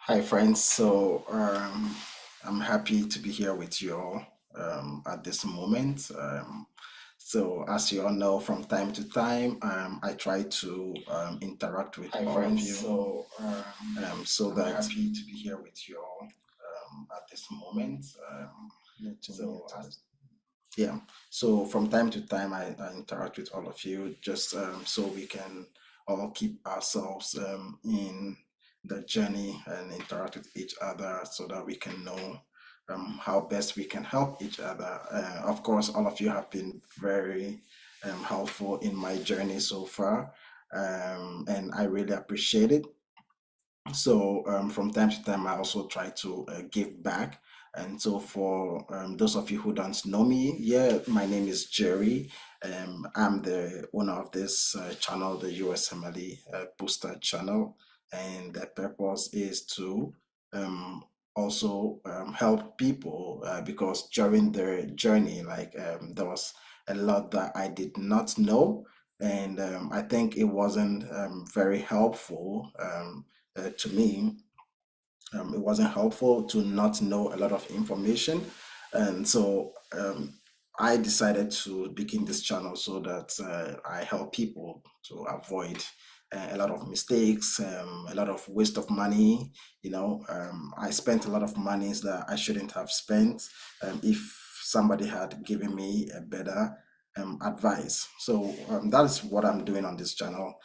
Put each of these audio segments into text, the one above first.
Hi, friends. I'm happy to be here with you all at this moment. As you all know, from time to time, I try to interact with Hi all of friends, you so I'm that happy to be here with you all at this moment. Need to So, mute as it. Yeah, so from time to time, I interact with all of you just so we can all keep ourselves in the journey and interact with each other so that we can know how best we can help each other. Of course, all of you have been very helpful in my journey so far, and I really appreciate it. From time to time, I also try to give back. And so, for those of you who don't know me, yeah, my name is Jerry. I'm the owner of this channel, the USMLE Booster channel. And the purpose is to also help people because during their journey, there was a lot that I did not know. And I think it wasn't very helpful. To me, it wasn't helpful to not know a lot of information. And so I decided to begin this channel so that I help people to avoid a lot of mistakes, a lot of waste of money. I spent a lot of monies that I shouldn't have spent if somebody had given me a better advice. That is what I'm doing on this channel.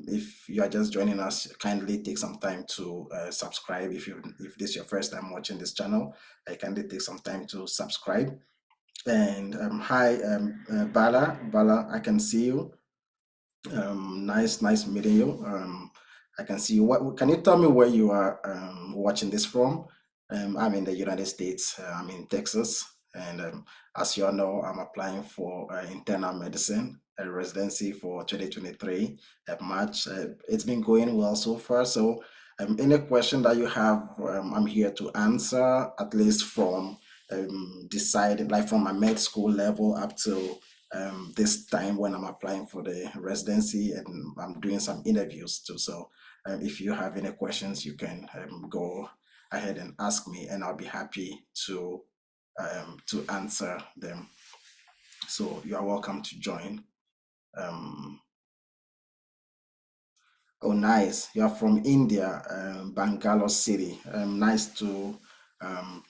If you are just joining us, kindly take some time to subscribe. If this is your first time watching this channel, kindly take some time to subscribe. And hi, Bala, I can see you. Nice meeting you. I can see you. What can you tell me where you are watching this from? I'm in the United States. I'm in Texas, and as you all know, I'm applying for internal medicine residency for 2023 at March. It's been going well so far. So, any question that you have, I'm here to answer. At least from deciding, like from my med school level up to this time when I'm applying for the residency and I'm doing some interviews too. So if you have any questions, you can go ahead and ask me, and I'll be happy to answer them. So you are welcome to join. Um, oh, nice! You are from India, Bangalore City. Nice to um,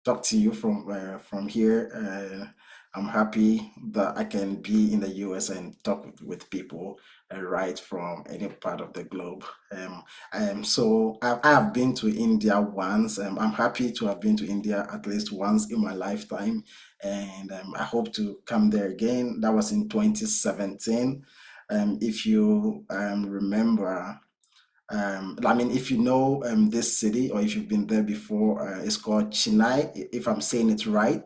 talk to you from here. I'm happy that I can be in the US and talk with people right from any part of the globe. I have been to India once. I'm happy to have been to India at least once in my lifetime, and I hope to come there again. That was in 2017. If you remember, I mean, if you know this city or if you've been there before, it's called Chennai. If I'm saying it right,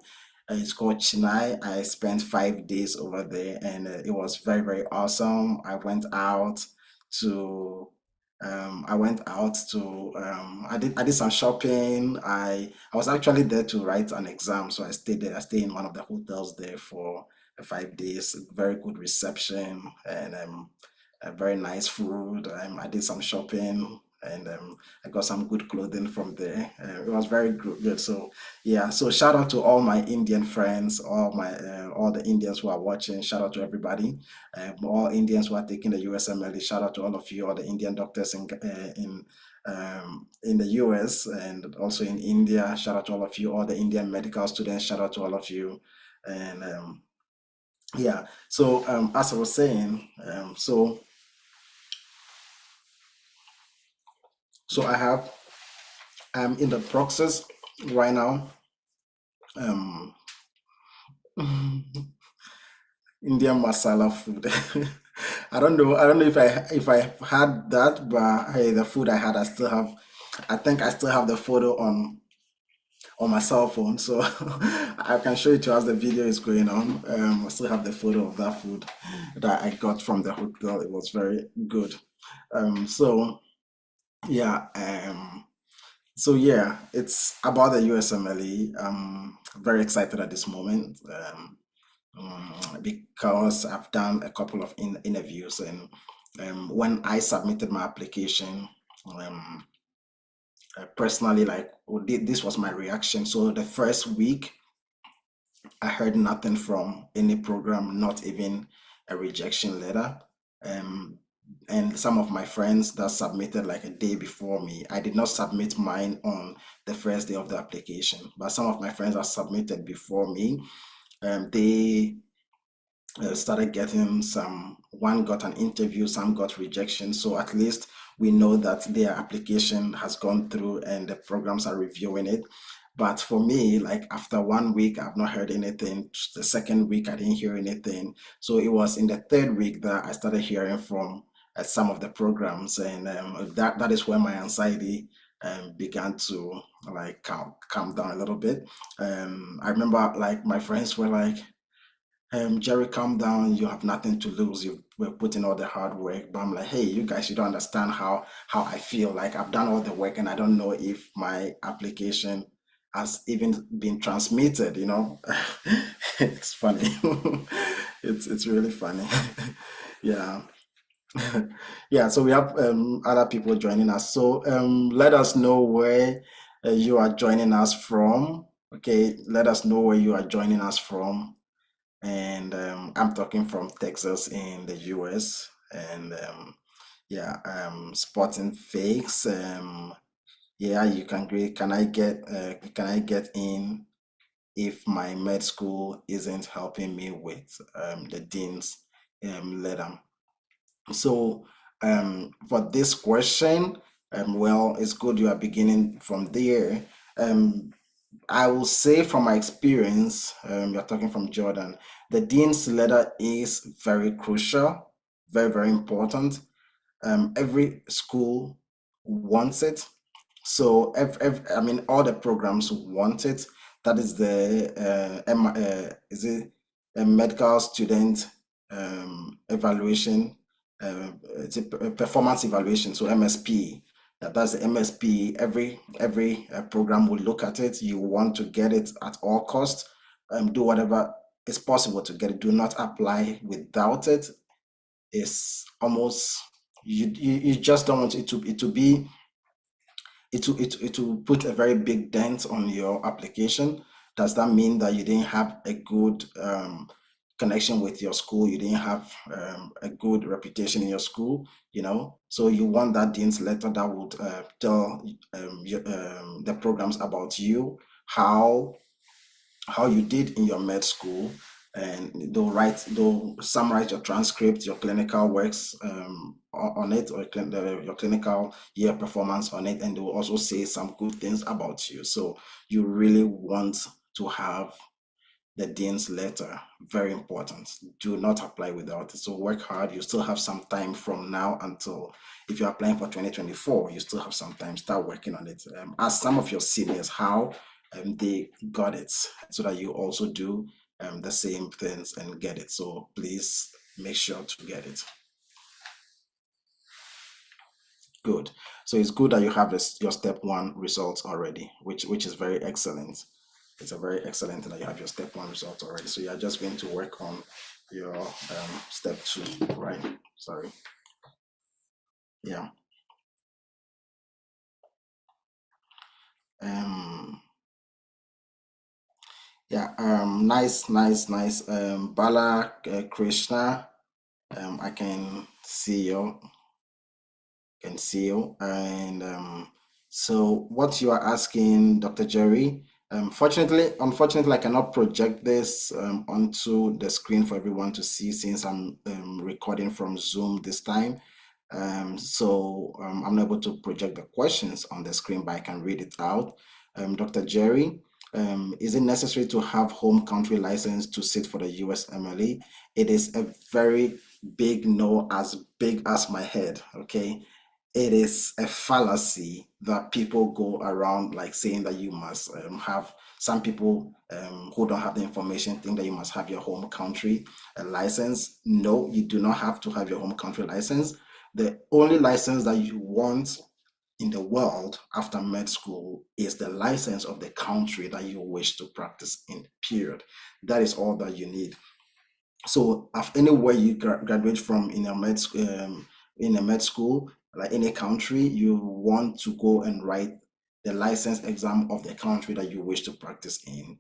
it's called Chennai. I spent 5 days over there, and it was very awesome. To I went out to I did some shopping. I was actually there to write an exam, so I stayed there. I stayed in one of the hotels there for 5 days. Very good reception and very nice food. I did some shopping and I got some good clothing from there. It was very good. So yeah, so shout out to all my Indian friends, all the Indians who are watching. Shout out to everybody, all Indians who are taking the USMLE. Shout out to all of you, all the Indian doctors in the US and also in India. Shout out to all of you, all the Indian medical students. Shout out to all of you, and yeah. As I was saying, I have I'm in the process right now. Um, Indian masala food. I don't know. I don't know if I had that, but hey, the food I had, I still have. I think I still have the photo on my cell phone, so I can show it to you as the video is going on. I still have the photo of that food that I got from the hotel. It was very good. So yeah. Yeah, it's about the USMLE. I'm very excited at this moment because I've done a couple of interviews, and when I submitted my application, um, personally, like, this was my reaction. So the first week, I heard nothing from any program, not even a rejection letter. Um, and some of my friends that submitted like a day before me, I did not submit mine on the first day of the application, but some of my friends that submitted before me, they started getting some, one got an interview, some got rejection. So at least we know that their application has gone through and the programs are reviewing it. But for me, like after 1 week, I've not heard anything. The second week, I didn't hear anything. So it was in the third week that I started hearing from some of the programs, and that is when my anxiety began to like calm down a little bit. I remember like my friends were like, Jerry, calm down. You have nothing to lose. You were putting all the hard work. But I'm like, hey, you guys, you don't understand how I feel. Like I've done all the work, and I don't know if my application has even been transmitted. It's funny. It's really funny. Yeah. Yeah. So we have other people joining us. So let us know where you are joining us from. Okay. Let us know where you are joining us from, and I'm talking from Texas in the US. And yeah, Sporting Fakes. Yeah, you can great. Can I get in if my med school isn't helping me with the dean's letter? So for this question, well, it's good you are beginning from there. Um, I will say from my experience, you're talking from Jordan, the dean's letter is very crucial, very, very important. Every school wants it. So, I mean, all the programs want it. That is the is it a medical student evaluation? It's a performance evaluation, so MSP. That's the MSP. Every program will look at it. You want to get it at all costs. Do whatever is possible to get it. Do not apply without it. It's almost, you just don't want it to be, it will put a very big dent on your application. Does that mean that you didn't have a good connection with your school? You didn't have a good reputation in your school, So you want that dean's letter that would tell the programs about you, how you did in your med school, and they'll summarize your transcript, your clinical works on it, or your clinical year performance on it, and they will also say some good things about you. So you really want to have the dean's letter. Very important. Do not apply without it. So work hard. You still have some time from now until, if you're applying for 2024, you still have some time. Start working on it. Ask some of your seniors how they got it, so that you also do the same things and get it. So please make sure to get it. Good. So it's good that you have your step one results already, which is very excellent. It's a very excellent thing that you have your step one results already. So you're just going to work on your step two, right? Sorry. Yeah. Um. Yeah. Nice. Nice. Nice. Bala Krishna. I can see you. And so what you are asking, Dr. Jerry, unfortunately, I cannot project this onto the screen for everyone to see, since I'm recording from Zoom this time. So I'm not able to project the questions on the screen, but I can read it out. Dr. Jerry, is it necessary to have home country license to sit for the USMLE? It is a very big no, as big as my head. Okay, it is a fallacy that people go around like saying that you must have. Some people who don't have the information think that you must have your home country license. No, you do not have to have your home country license. The only license that you want in the world after med school is the license of the country that you wish to practice in, period. That is all that you need. So anywhere you graduate from in a med school, like in a country, you want to go and write the license exam of the country that you wish to practice in.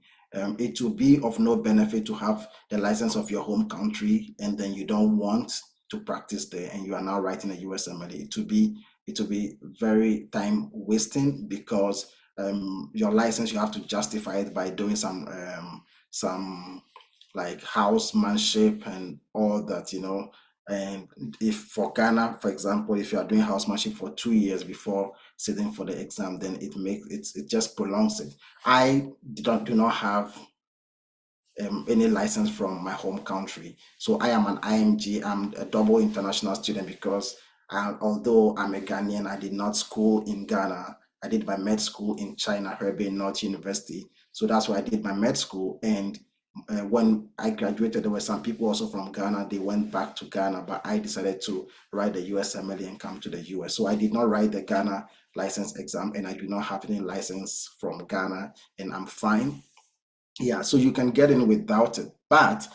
It will be of no benefit to have the license of your home country and then you don't want to practice there and you are now writing a USMLE. It will be very time wasting because your license, you have to justify it by doing some like housemanship and all that, and if for Ghana, for example, if you are doing housemanship for 2 years before sitting for the exam, then it just prolongs it. I do not have any license from my home country. So I am an IMG. I'm a double international student because although I'm a Ghanaian, I did not school in Ghana. I did my med school in China, Hebei North University. So that's why I did my med school. And when I graduated, there were some people also from Ghana. They went back to Ghana, but I decided to write the USMLE and come to the US. So I did not write the Ghana license exam, and I do not have any license from Ghana, and I'm fine. Yeah, so you can get in without it. But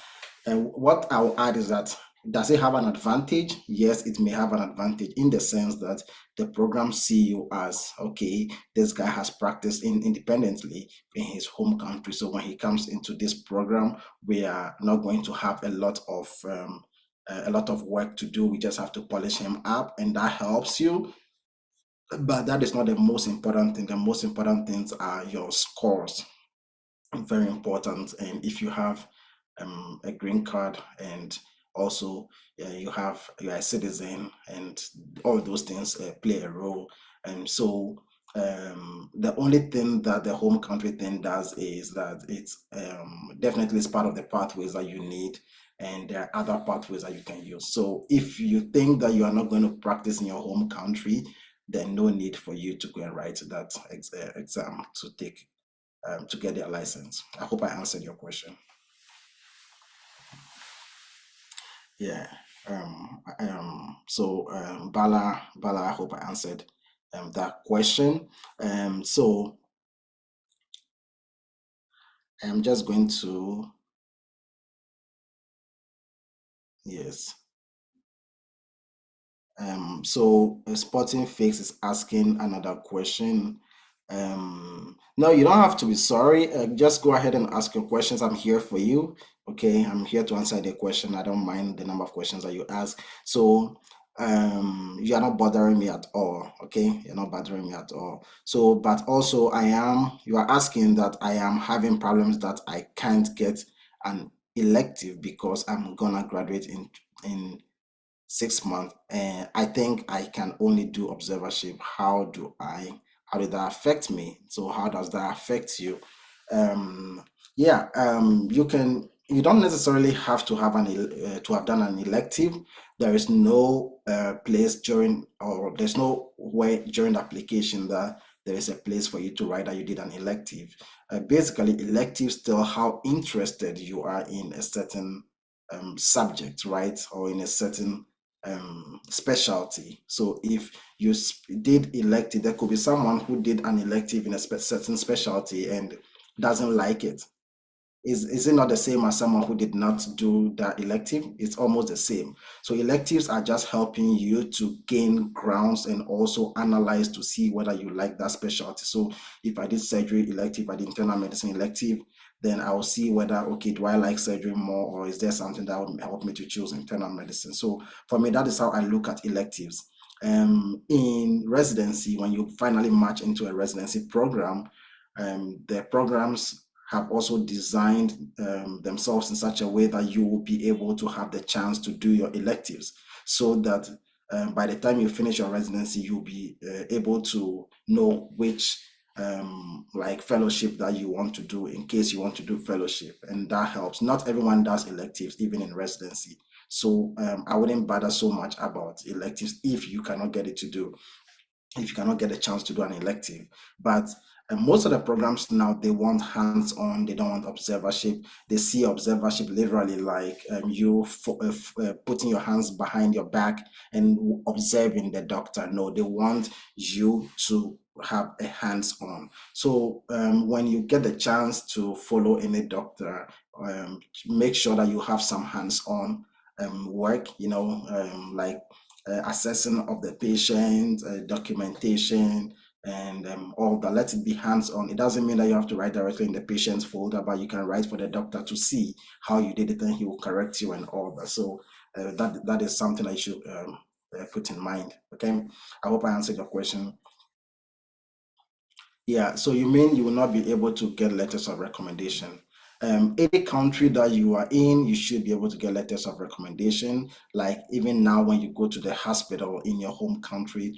what I'll add is that does it have an advantage? Yes, it may have an advantage in the sense that the program see you as, okay, this guy has practiced independently in his home country. So when he comes into this program, we are not going to have a lot of work to do. We just have to polish him up, and that helps you. But that is not the most important thing. The most important things are your scores, very important. And if you have a green card and also you're a citizen, and all those things play a role. And so the only thing that the home country thing does is that it's definitely is part of the pathways that you need, and there are other pathways that you can use. So if you think that you are not going to practice in your home country, then no need for you to go and write that exam to get their license. I hope I answered your question. Yeah. Bala, I hope I answered that question. So I'm just going to, yes. So Sporting Fix is asking another question. No, you don't have to be sorry. Just go ahead and ask your questions. I'm here for you. Okay, I'm here to answer the question. I don't mind the number of questions that you ask. So you are not bothering me at all. Okay, you're not bothering me at all. So, but also you are asking that I am having problems that I can't get an elective because I'm gonna graduate in 6 months, and I think I can only do observership. How did that affect me? So how does that affect you? Yeah, you don't necessarily have to have to have done an elective. There is no place during, or there's no way during the application that there is a place for you to write that you did an elective. Basically, electives tell how interested you are in a certain subject, right? Or in a certain specialty. So if you did elective, there could be someone who did an elective in a certain specialty and doesn't like it. Is it not the same as someone who did not do that elective? It's almost the same. So electives are just helping you to gain grounds and also analyze to see whether you like that specialty. So if I did surgery elective, I did internal medicine elective, then I'll see whether, okay, do I like surgery more, or is there something that would help me to choose internal medicine? So for me, that is how I look at electives. In residency, when you finally match into a residency program, the programs have also designed themselves in such a way that you will be able to have the chance to do your electives, so that by the time you finish your residency, you'll be able to know which like fellowship that you want to do in case you want to do fellowship, and that helps. Not everyone does electives even in residency, so I wouldn't bother so much about electives if you cannot get it to do, if you cannot get a chance to do an elective. But most of the programs now, they want hands-on, they don't want observership. They see observership literally like putting your hands behind your back and observing the doctor. No, they want you to have a hands-on. So when you get the chance to follow any doctor, make sure that you have some hands-on work, like assessing of the patient, documentation, and all that. Let it be hands-on. It doesn't mean that you have to write directly in the patient's folder, but you can write for the doctor to see how you did it, and he will correct you and all that. So that is something that you should put in mind. Okay, I hope I answered your question. Yeah, so you mean you will not be able to get letters of recommendation? Any country that you are in, you should be able to get letters of recommendation. Like even now, when you go to the hospital in your home country,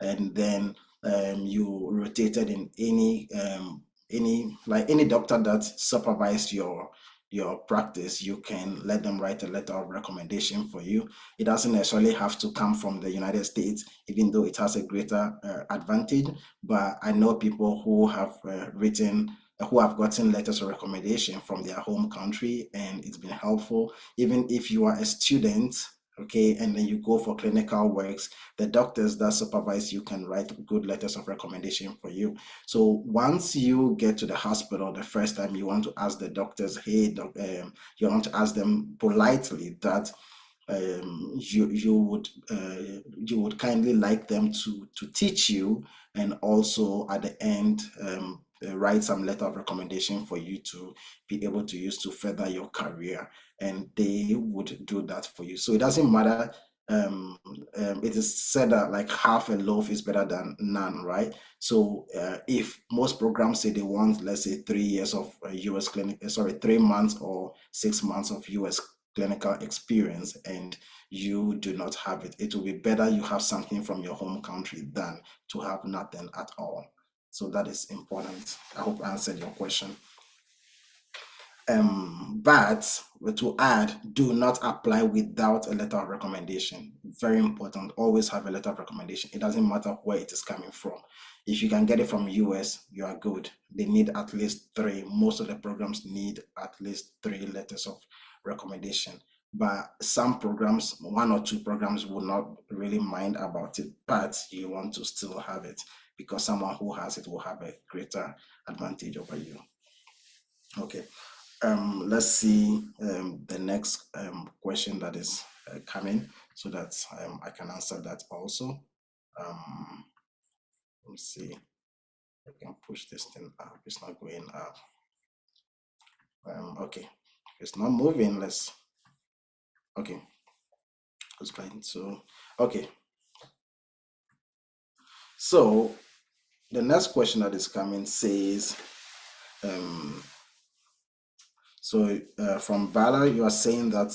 and then you rotated in any doctor that supervised your practice, you can let them write a letter of recommendation for you. It doesn't necessarily have to come from the United States, even though it has a greater advantage. But I know people who have who have gotten letters of recommendation from their home country, and it's been helpful. Even if you are a student, okay, and then you go for clinical works, the doctors that supervise you can write good letters of recommendation for you. So once you get to the hospital the first time, you want to ask the doctors, hey, you want to ask them politely that you would kindly like them to teach you, and also at the end write some letter of recommendation for you to be able to use to further your career, and they would do that for you. So it doesn't matter. It is said that like half a loaf is better than none, right? So if most programs say they want, let's say, 3 years of US clinic, sorry, 3 months or 6 months of US clinical experience, and you do not have it, it will be better you have something from your home country than to have nothing at all. So that is important. I hope I answered your question. But to add, do not apply without a letter of recommendation. Very important. Always have a letter of recommendation. It doesn't matter where it is coming from. If you can get it from US, you are good. They need at least three. Most of the programs need at least 3 letters of recommendation. But some programs, 1 or 2 programs, will not really mind about it, but you want to still have it because someone who has it will have a greater advantage over you. Okay. Let's see the next question that is coming, so that I can answer that also. Let me see. I can push this thing up. It's not going up. Okay, it's not moving. Let's. Okay, it's going to. Okay, so the next question that is coming says, from Bala, you are saying that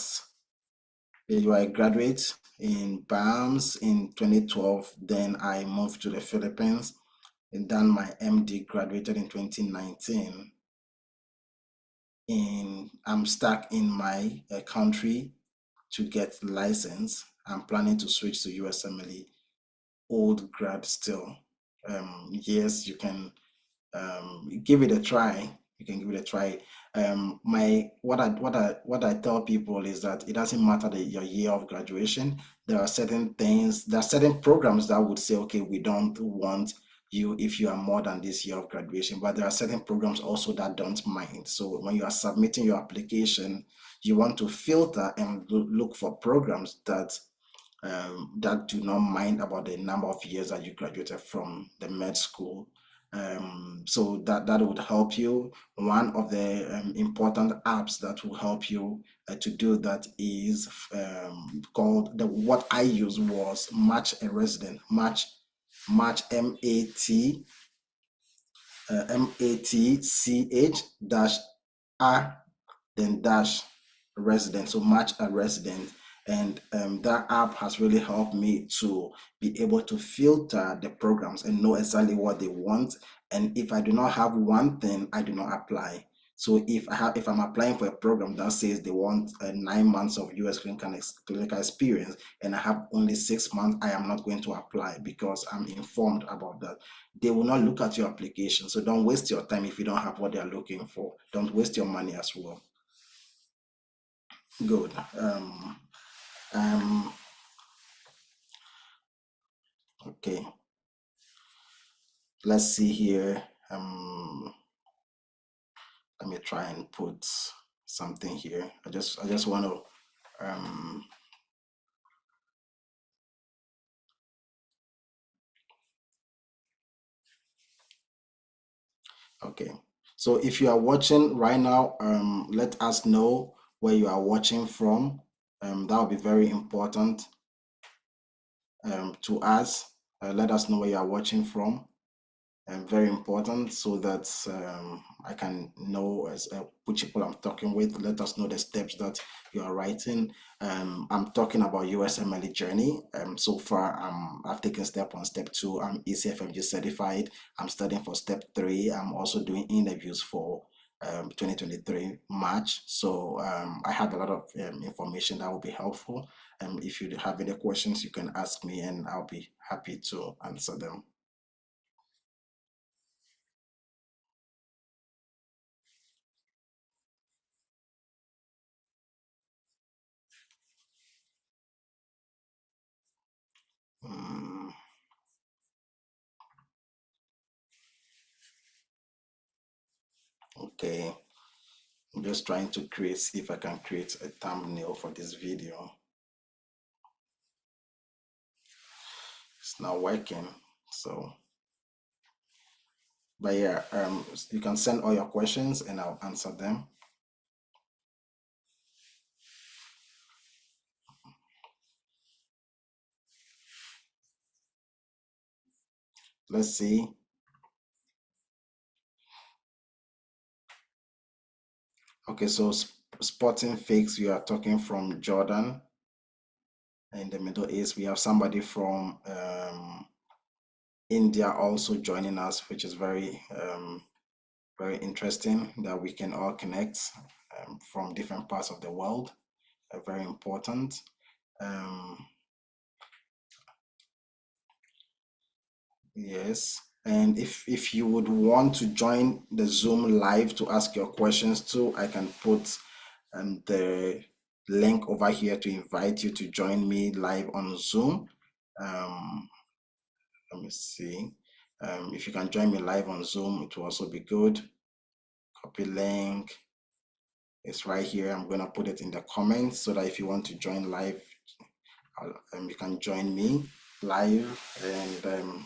you are a graduate in BAMS in 2012. Then I moved to the Philippines and done my MD, graduated in 2019. I'm stuck in my country to get license. I'm planning to switch to USMLE, old grad still. Yes, you can give it a try. You can give it a try. My what I tell people is that it doesn't matter your year of graduation. There are certain things, there are certain programs that would say, okay, we don't want you if you are more than this year of graduation. But there are certain programs also that don't mind. So when you are submitting your application, you want to filter and look for programs that do not mind about the number of years that you graduated from the med school. So that would help you. One of the important apps that will help you to do that is called what I use was Match a Resident. Match MATCH dash R then dash resident. So Match a Resident. And that app has really helped me to be able to filter the programs and know exactly what they want. And if I do not have one thing, I do not apply. So if I'm applying for a program that says they want 9 months of US clinical experience, and I have only 6 months, I am not going to apply because I'm informed about that. They will not look at your application. So don't waste your time if you don't have what they're looking for. Don't waste your money as well. Good. Okay. Let's see here. Let me try and put something here. I just want to Okay. So if you are watching right now, let us know where you are watching from. That will be very important to us. Let us know where you are watching from. Very important so that I can know which people I'm talking with. Let us know the steps that you are writing. I'm talking about USMLE journey. So far, I've taken step 1, step 2. I'm ECFMG certified. I'm studying for step 3. I'm also doing interviews for 2023 March. So I have a lot of information that will be helpful. If you have any questions, you can ask me and I'll be happy to answer them. Mm, okay, I'm just trying to see if I can create a thumbnail for this video. It's not working. So, but yeah, you can send all your questions and I'll answer them. Let's see. Okay, so spotting fakes, we are talking from Jordan. In the Middle East, we have somebody from India also joining us, which is very interesting that we can all connect from different parts of the world. Very important. Um, yes. And if you would want to join the Zoom live to ask your questions too, I can put the link over here to invite you to join me live on Zoom. Um, let me see. If you can join me live on Zoom, it will also be good. Copy link. It's right here. I'm gonna put it in the comments so that if you want to join live, you can join me live, and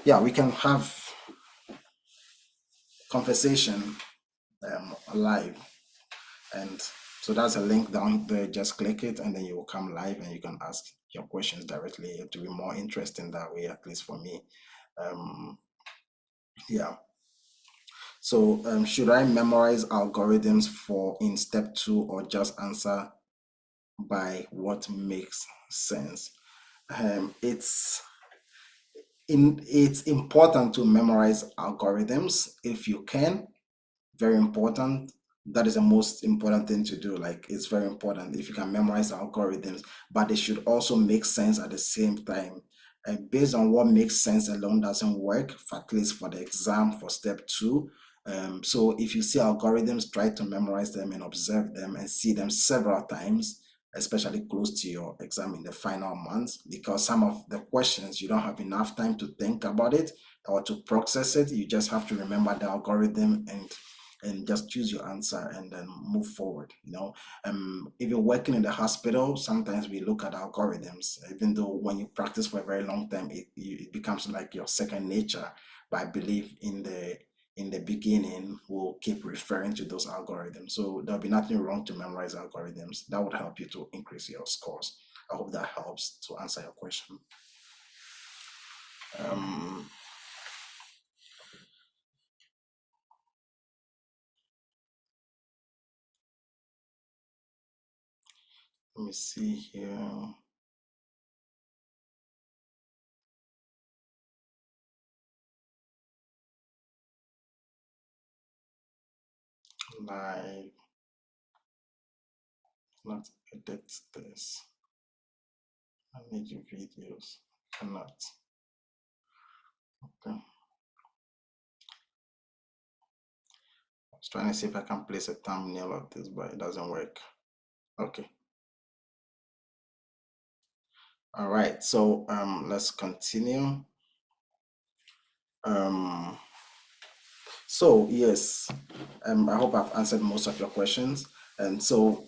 yeah, we can have conversation live. And so that's a link down there. Just click it and then you will come live and you can ask your questions directly. It will be more interesting that way, at least for me. Yeah. So should I memorize algorithms for in step 2 or just answer by what makes sense? It's important to memorize algorithms if you can. Very important. That is the most important thing to do. Like, it's very important if you can memorize algorithms, but they should also make sense at the same time. And based on what makes sense alone doesn't work, at least for the exam for step 2. So if you see algorithms, try to memorize them and observe them and see them several times, especially close to your exam in the final months, because some of the questions you don't have enough time to think about it or to process it. You just have to remember the algorithm and just choose your answer and then move forward. Even working in the hospital, sometimes we look at algorithms, even though when you practice for a very long time, it becomes like your second nature. But I believe in the beginning, we'll keep referring to those algorithms. So there'll be nothing wrong to memorize algorithms. That would help you to increase your scores. I hope that helps to answer your question. Let me see here. Live, not edit this. Manage your videos. Cannot. Okay. I was trying to see if I can place a thumbnail of this, but it doesn't work. Okay. All right. So let's continue. So yes, I hope I've answered most of your questions. And so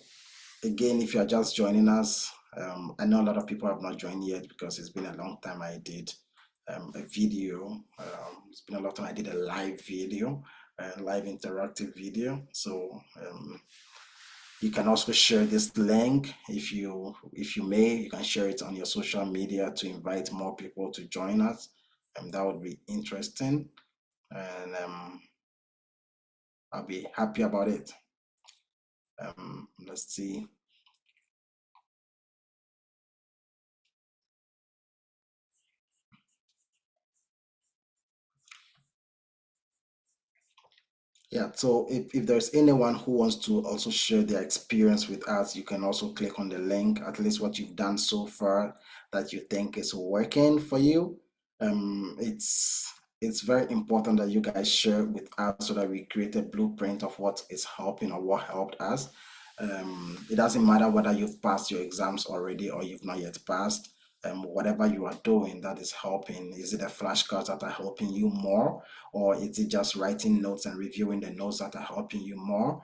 again, if you are just joining us, I know a lot of people have not joined yet because it's been a long time I did a video. It's been a long time I did a live video. live interactive video. So you can also share this link if you may. You can share it on your social media to invite more people to join us. That would be interesting, and I'll be happy about it. Let's see. Yeah, so if there's anyone who wants to also share their experience with us, you can also click on the link, at least what you've done so far that you think is working for you. It's very important that you guys share with us so that we create a blueprint of what is helping or what helped us. It doesn't matter whether you've passed your exams already or you've not yet passed. Whatever you are doing that is helping, is it the flashcards that are helping you more? Or is it just writing notes and reviewing the notes that are helping you more?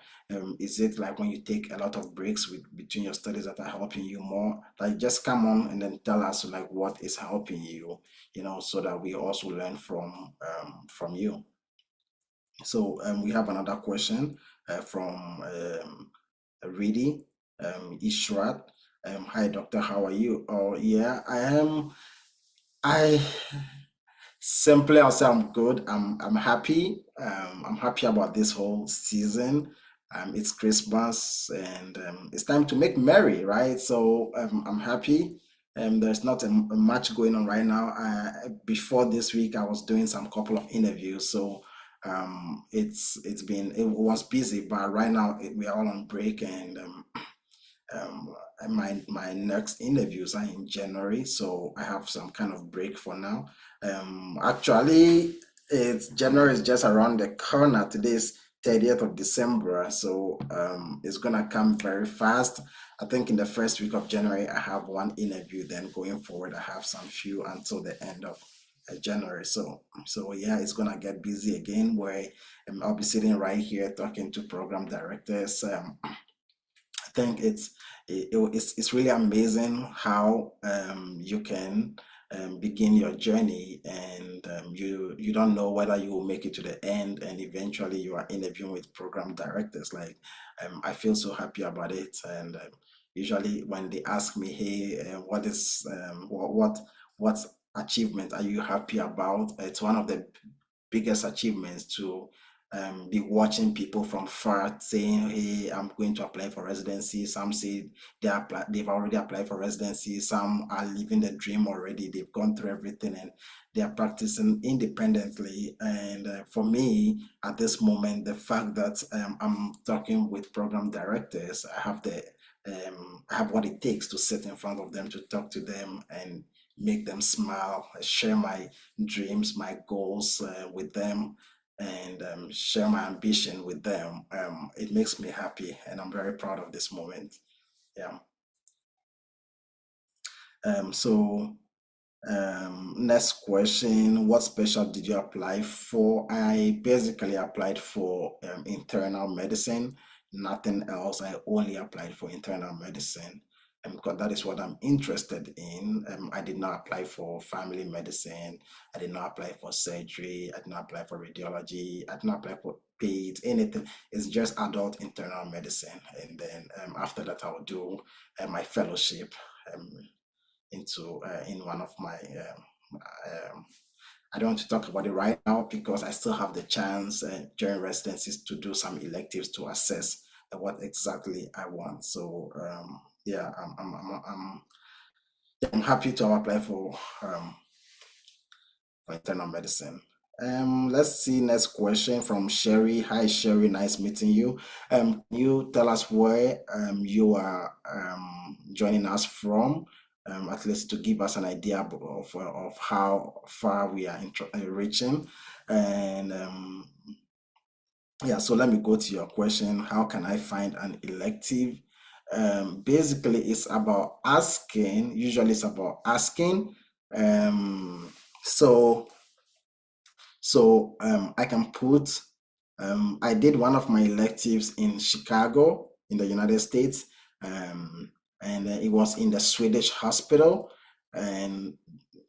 Is it like when you take a lot of breaks between your studies that are helping you more? Like just come on and then tell us like what is helping you, so that we also learn from you. So we have another question from Reedy Ishrat. Hi doctor, how are you? Oh yeah, I am. I Simply, I'll say I'm good. I'm happy. I'm happy about this whole season. It's Christmas and it's time to make merry, right? So I'm happy. There's not much going on right now. Before this week, I was doing some couple of interviews, so it was busy, but right now we are all on break and my next interviews are in January, so I have some kind of break for now. Actually, it's January is just around the corner. Today's 30th of December, so it's gonna come very fast. I think in the first week of January, I have one interview. Then going forward, I have some few until the end of January. So yeah, it's gonna get busy again. Where I'll be sitting right here talking to program directors. I think it's really amazing how you can begin your journey and you don't know whether you will make it to the end, and eventually you are interviewing with program directors. Like I feel so happy about it, and usually when they ask me, hey, what achievement are you happy about? It's one of the biggest achievements to be watching people from far saying, "Hey, I'm going to apply for residency." Some say they've already applied for residency. Some are living the dream already. They've gone through everything and they are practicing independently. And for me, at this moment, the fact that I'm talking with program directors, I have what it takes to sit in front of them to talk to them and make them smile, share my dreams, my goals with them, and share my ambition with them. It makes me happy, and I'm very proud of this moment. Yeah. So next question: what special did you apply for? I basically applied for internal medicine, nothing else. I only applied for internal medicine because that is what I'm interested in. I did not apply for family medicine. I did not apply for surgery. I did not apply for radiology. I did not apply for paid anything. It's just adult internal medicine. And then after that, I'll do my fellowship. Um, in one of my I don't want to talk about it right now because I still have the chance during residencies to do some electives to assess what exactly I want. So yeah, I'm happy to apply for internal medicine. Let's see next question from Sherry. Hi Sherry, nice meeting you. Can you tell us where you are joining us from? At least to give us an idea of how far we are reaching. And yeah, so let me go to your question. How can I find an elective? Basically, it's about asking. Usually, it's about asking. Um, so I can put, I did one of my electives in Chicago in the United States, um, and it was in the Swedish hospital. And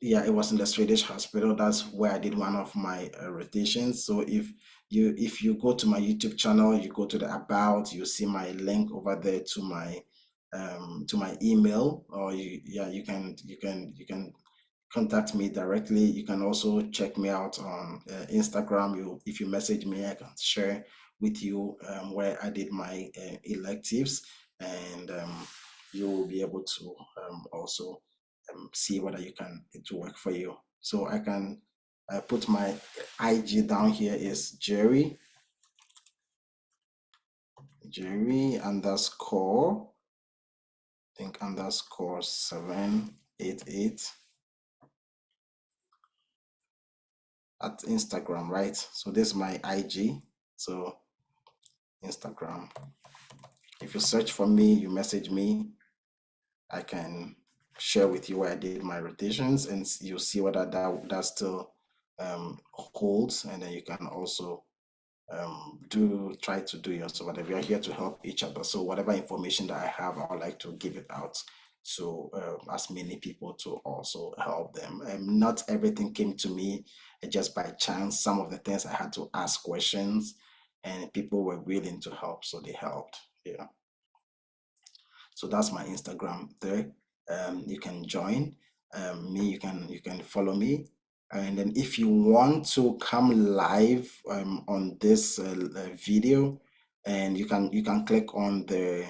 Yeah, it was in the Swedish hospital. That's where I did one of my rotations. So if you go to my YouTube channel, you go to the about, you see my link over there to my email, or you can contact me directly. You can also check me out on Instagram. If you message me, I can share with you where I did my electives, and you will be able to also see whether you can it will work for you. So I can put my IG down here is Jerry underscore, I think underscore 788 at Instagram, right? So this is my IG. So Instagram. If you search for me, you message me, I can share with you where I did my rotations, and you'll see whether that still holds, and then you can also do try to do yours. So whatever, we are here to help each other. So whatever information that I have, I would like to give it out to as many people to also help them. Not everything came to me just by chance. Some of the things I had to ask questions, and people were willing to help, so they helped. Yeah. So that's my Instagram there. You can join me. You can follow me, and then if you want to come live on this video, and you can click on the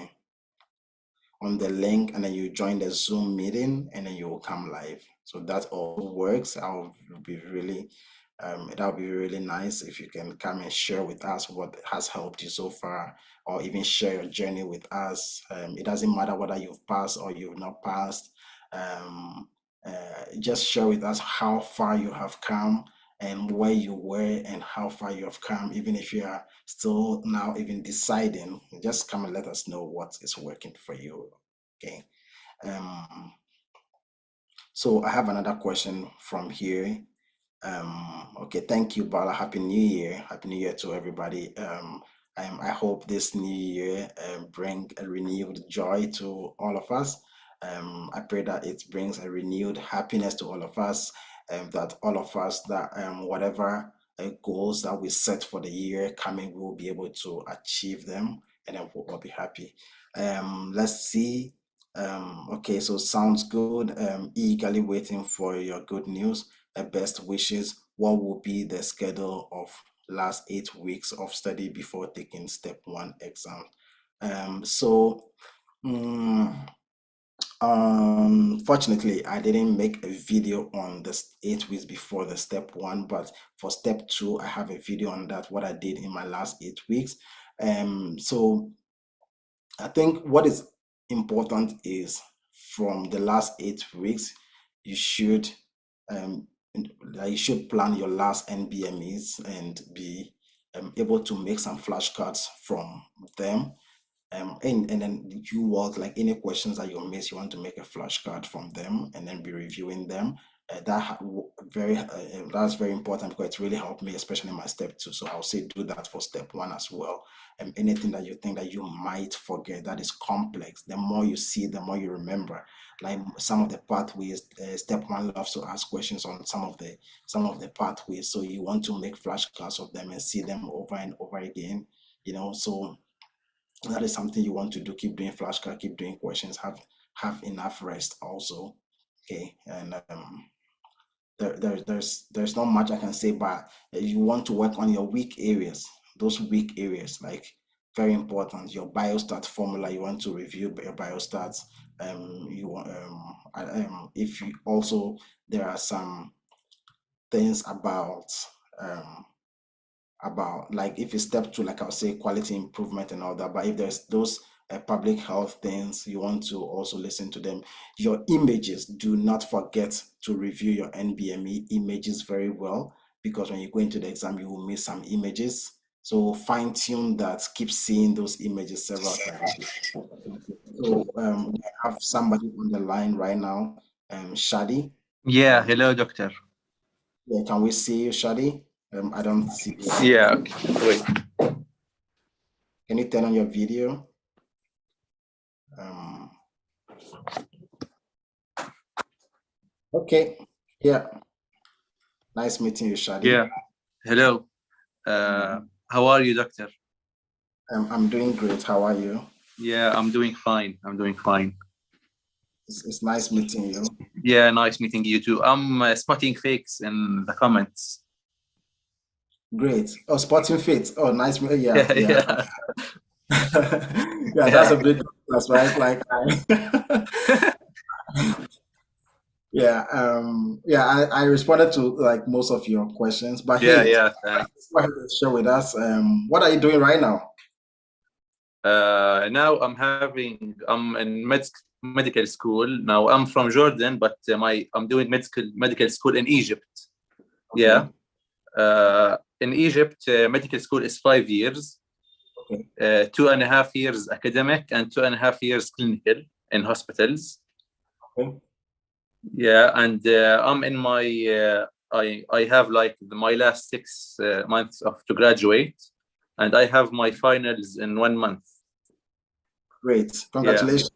link, and then you join the Zoom meeting, and then you will come live. So that all works. That would be really nice if you can come and share with us what has helped you so far, or even share your journey with us. It doesn't matter whether you've passed or you've not passed. Just share with us how far you have come, and where you were, and how far you have come. Even if you are still now even deciding, just come and let us know what is working for you. Okay. Um, so I have another question from here. Okay, thank you, Bala. Happy New Year. Happy New Year to everybody. I hope this new year bring a renewed joy to all of us. I pray that it brings a renewed happiness to all of us, that all of us, that whatever goals that we set for the year coming, we will be able to achieve them, and then we'll all be happy. Let's see. Okay, so sounds good. Eagerly waiting for your good news. Best wishes. What will be the schedule of last 8 weeks of study before taking step one exam? So, mm, fortunately, I didn't make a video on this 8 weeks before the step one, but for step two, I have a video on that, what I did in my last 8 weeks. So I think what is important is, from the last 8 weeks, you should um, you should plan your last NBMEs and be able to make some flashcards from them. And then you want, like, any questions that you miss, you want to make a flashcard from them and then be reviewing them. That's very important, because it really helped me, especially in my step two. So I'll say do that for step one as well. And anything that you think that you might forget that is complex, the more you see, the more you remember. Like some of the pathways, step one loves to ask questions on some of the pathways. So you want to make flashcards of them and see them over and over again. So that is something you want to do. Keep doing flashcard, keep doing questions, have enough rest also. Okay. And there's not much I can say, but you want to work on your weak areas. Those weak areas, like, very important. Your biostat formula, you want to review your biostats. You want if you also, there are some things about, like, if it's step two, like I'll say quality improvement and all that. But if there's those public health things, you want to also listen to them. Your images, do not forget to review your NBME images very well, because when you go into the exam, you will miss some images. So fine tune that, keep seeing those images several times. So we have somebody on the line right now, Shadi. Yeah, hello, doctor. Yeah, can we see you, Shadi? I don't see you. Yeah, okay. Wait. Can you turn on your video? Um, okay. Yeah, nice meeting you, Shadi. Yeah. Hello. How are you, doctor? I'm doing great. How are you? Yeah, I'm doing fine. I'm doing fine. It's nice meeting you. Yeah, nice meeting you too. I'm spotting fakes in the comments. Great. Oh, Sporting Fit. Oh, nice. Yeah, Yeah, yeah. yeah. Yeah, that's a big plus, right? Like, yeah, yeah. I responded to like most of your questions, but Yeah, hey, yeah, thanks. go ahead and share with us. What are you doing right now? Now I'm in medical school. Now I'm from Jordan, but I'm doing medical school in Egypt. Okay, Yeah. In Egypt, medical school is 5 years. okay, 2.5 years academic and 2.5 years clinical in hospitals. okay. Yeah, and I'm in my I have like my last 6 months of to graduate, and I have my finals in 1 month. Great. Yeah, Congratulations.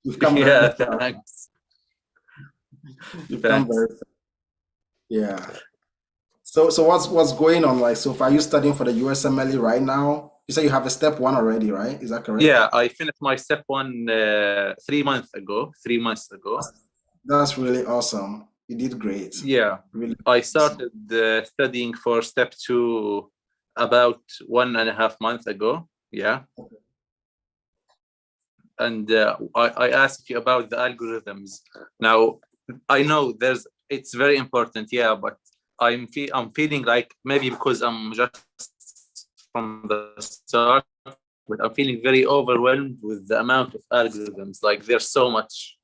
You've come very yeah, far. thanks, You've come thanks. very far. Yeah. So what's going on like so far? Are you studying for the USMLE right now? You say you have a step one already, right? Is that correct? Yeah, I finished my step one 3 months ago. 3 months ago. That's really awesome. You did great. Yeah, Really I awesome. started studying for step two about 1.5 months ago. Yeah, and I asked you about the algorithms. Now I know it's very important, yeah, but I'm feeling like maybe because I'm just from the start, but I'm feeling very overwhelmed with the amount of algorithms. Like there's so much.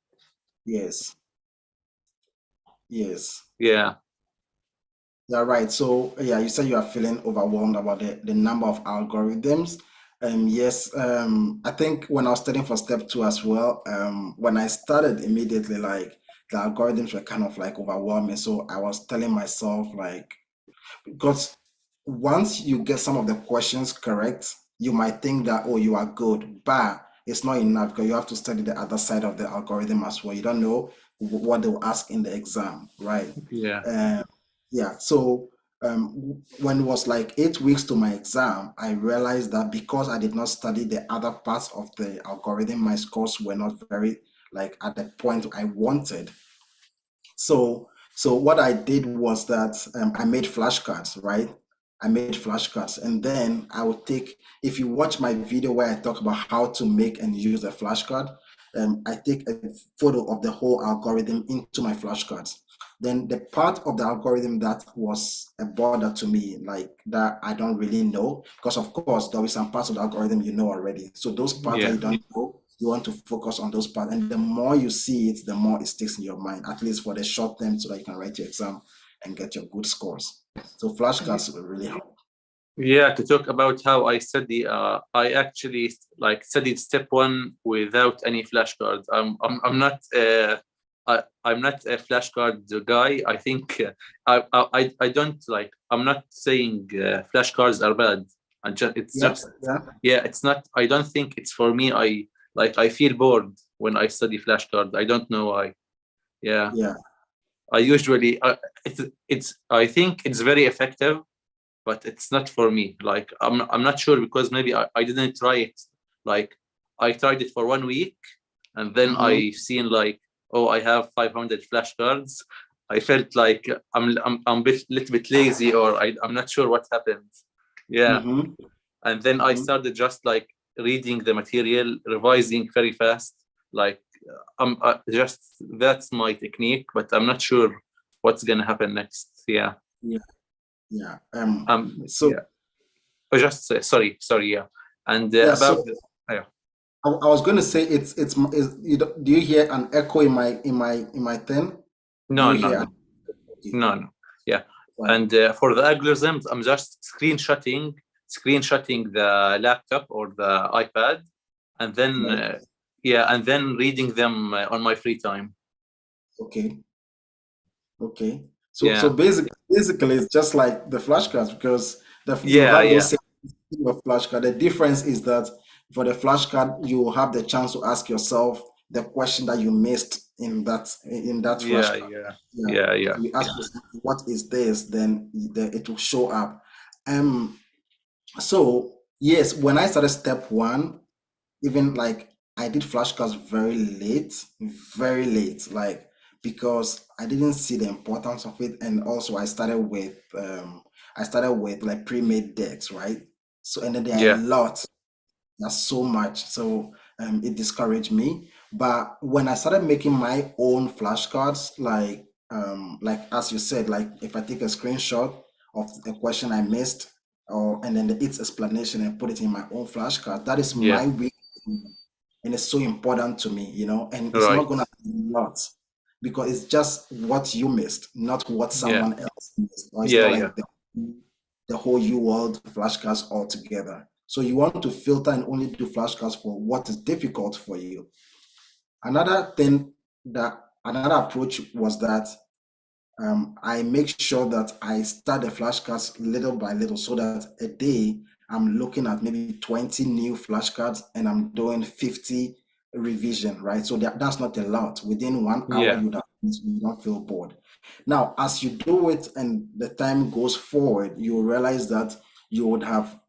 Yes. Yes. Yeah, Yeah, right. So yeah, you said you are feeling overwhelmed about the number of algorithms. Yes, I think when I was studying for step two as well, when I started immediately, like the algorithms were kind of like overwhelming. So I was telling myself like, because once you get some of the questions correct, you might think that, oh, you are good, but it's not enough because you have to study the other side of the algorithm as well. You don't know what they'll ask in the exam, right? yeah, Um, yeah, so when it was like 8 weeks to my exam, I realized that because I did not study the other parts of the algorithm, my scores were not very like at the point I wanted. So what I did was that I made flashcards, right? I made flashcards, and then I would take. If you watch my video where I talk about how to make and use a flashcard, I take a photo of the whole algorithm into my flashcards. Then the part of the algorithm that was a bother to me, like that I don't really know, because of course there will be some parts of the algorithm you know already. So those parts that yeah. you don't know, you want to focus on those parts. And the more you see it, the more it sticks in your mind, at least for the short term, so that you can write your exam and get your good scores. So flashcards will really help. Yeah, to talk about how I study, I actually like studied step one without any flashcards. I'm not I'm not a flashcard guy. I think I don't like. I'm not saying flashcards are bad. It's Yeah, just yeah, yeah. It's not. I don't think it's for me. I feel bored when I study flashcards. I don't know why. Yeah, yeah, I usually it's. I think it's very effective, but it's not for me. Like I'm not sure because maybe I didn't try it. Like I tried it for 1 week and then mm-hmm, I seen like, oh, I have 500 flashcards. I felt like I'm a little bit lazy, or I'm not sure what happened. Yeah, mm-hmm, and then I mm-hmm. started just like reading the material, revising very fast. Like I'm just that's my technique, but I'm not sure what's gonna happen next. Yeah, Yeah, yeah. So yeah. Oh, just sorry, yeah. And yeah, about so the, yeah. I was going to say do you hear an echo in my thing? Do No, you no, hear no, an okay, no. Yeah. fine. And for the algorithms, I'm just screenshotting the laptop or the iPad, and then Right. yeah, and then reading them on my free time. Okay. Okay. So Yeah, basically it's just like the flashcards because you yeah, have yeah, those same of flashcard. The difference is that for the flashcard you have the chance to ask yourself the question that you missed in that Yeah, flashcard. yeah, Yeah. yeah, yeah, So you ask yourself, what is this? Then it will show up. So yes, when I started step one, even like I did flashcards very late, like because I didn't see the importance of it, and also I started with like pre-made decks, right? So and then there are a yeah, lot, there's so much, so it discouraged me. But when I started making my own flashcards, like as you said, like if I take a screenshot of a question I missed, or and then its explanation and put it in my own flashcard, that is yeah, my way, and it's so important to me, and it's not right. gonna be a lot because it's just what you missed, not what Yeah, someone else missed, or it's yeah, not yeah, like the whole U world flashcards altogether. So you want to filter and only do flashcards for what is difficult for you. Another thing another approach was that I make sure that I start the flashcards little by little so that a day I'm looking at maybe 20 new flashcards and I'm doing 50 revision, right? So that's not a lot. Within 1 hour, yeah, you don't feel bored. Now, as you do it and the time goes forward, you realize that you would have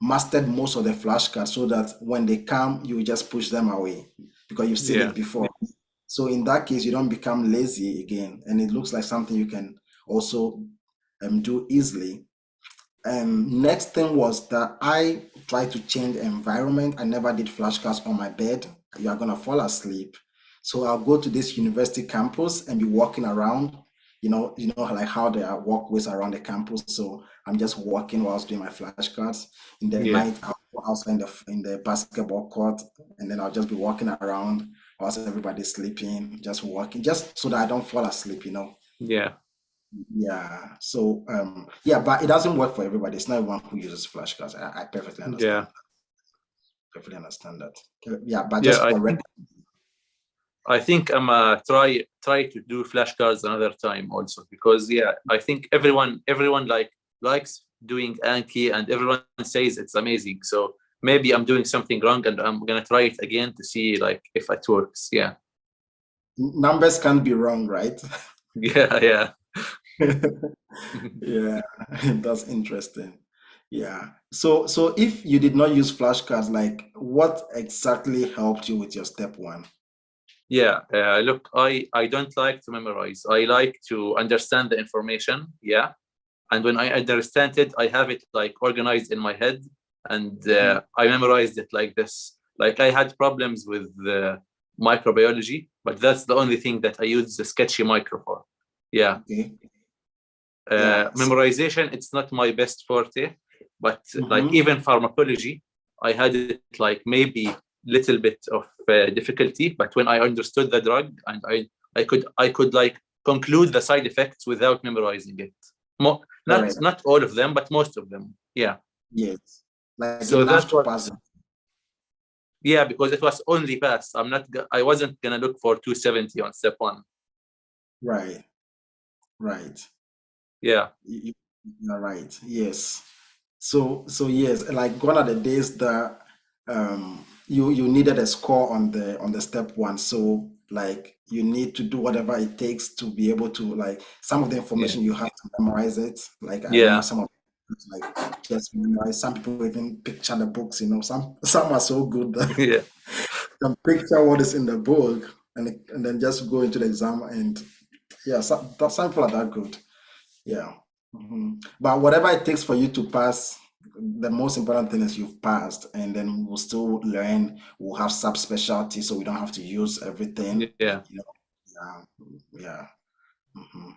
mastered most of the flashcards so that when they come, you just push them away because you've seen yeah, it before. So in that case, you don't become lazy again, and it looks like something you can also do easily. Next thing was that I tried to change the environment. I never did flashcards on my bed. You are gonna fall asleep. So I'll go to this university campus and be walking around. Like how there are walkways around the campus. So I'm just walking whilst doing my flashcards. In the yeah, night, I'll go outside in the basketball court, and then I'll just be walking around whilst everybody's sleeping, just walking, just so that I don't fall asleep. yeah, Yeah. So yeah, but it doesn't work for everybody. It's not everyone who uses flashcards. I perfectly understand. yeah, Perfectly understand that. Yeah, but yeah. just for record. I think I'm try to do flashcards another time also because yeah, I think everyone likes doing Anki and everyone says it's amazing. So maybe I'm doing something wrong and I'm gonna try it again to see like if it works. Yeah, Numbers can't be wrong, right? yeah, yeah. Yeah, that's interesting. Yeah. So if you did not use flashcards, like what exactly helped you with your step one? Yeah, look, I don't like to memorize. I like to understand the information. Yeah, and when I understand it, I have it like organized in my head, and Mhm. I memorized it like this. Like I had problems with microbiology, but that's the only thing that I use the sketchy micro for. Yeah, Okay. Yeah. memorization it's not my best forte, but like Mhm. even pharmacology, I had it like maybe little bit of difficulty, but when I understood the drug and I could like conclude the side effects without memorizing it. Not Correct. not all of them, but most of them. Yeah. Yes. Like So enough that to was pass it. yeah because it was only pass. I wasn't gonna look for 270 on step one. Right. Right. Yeah. You- You're right. Yes. So yes, like gone are the days that you needed a score on the step one. So like you need to do whatever it takes to be able to like some of the Yeah. information you have to memorize it. Like I know Yeah. some of like just memorize. Some people even picture the books. Some are so good that Yeah. you can picture what is in the book and then just go into the exam and yeah, some people are that good. Yeah. But whatever it takes for you to pass, the most important thing is you've passed, and then we'll still learn. We'll have subspecialty, so we don't have to use everything. Yeah. Yeah, yeah, mhm,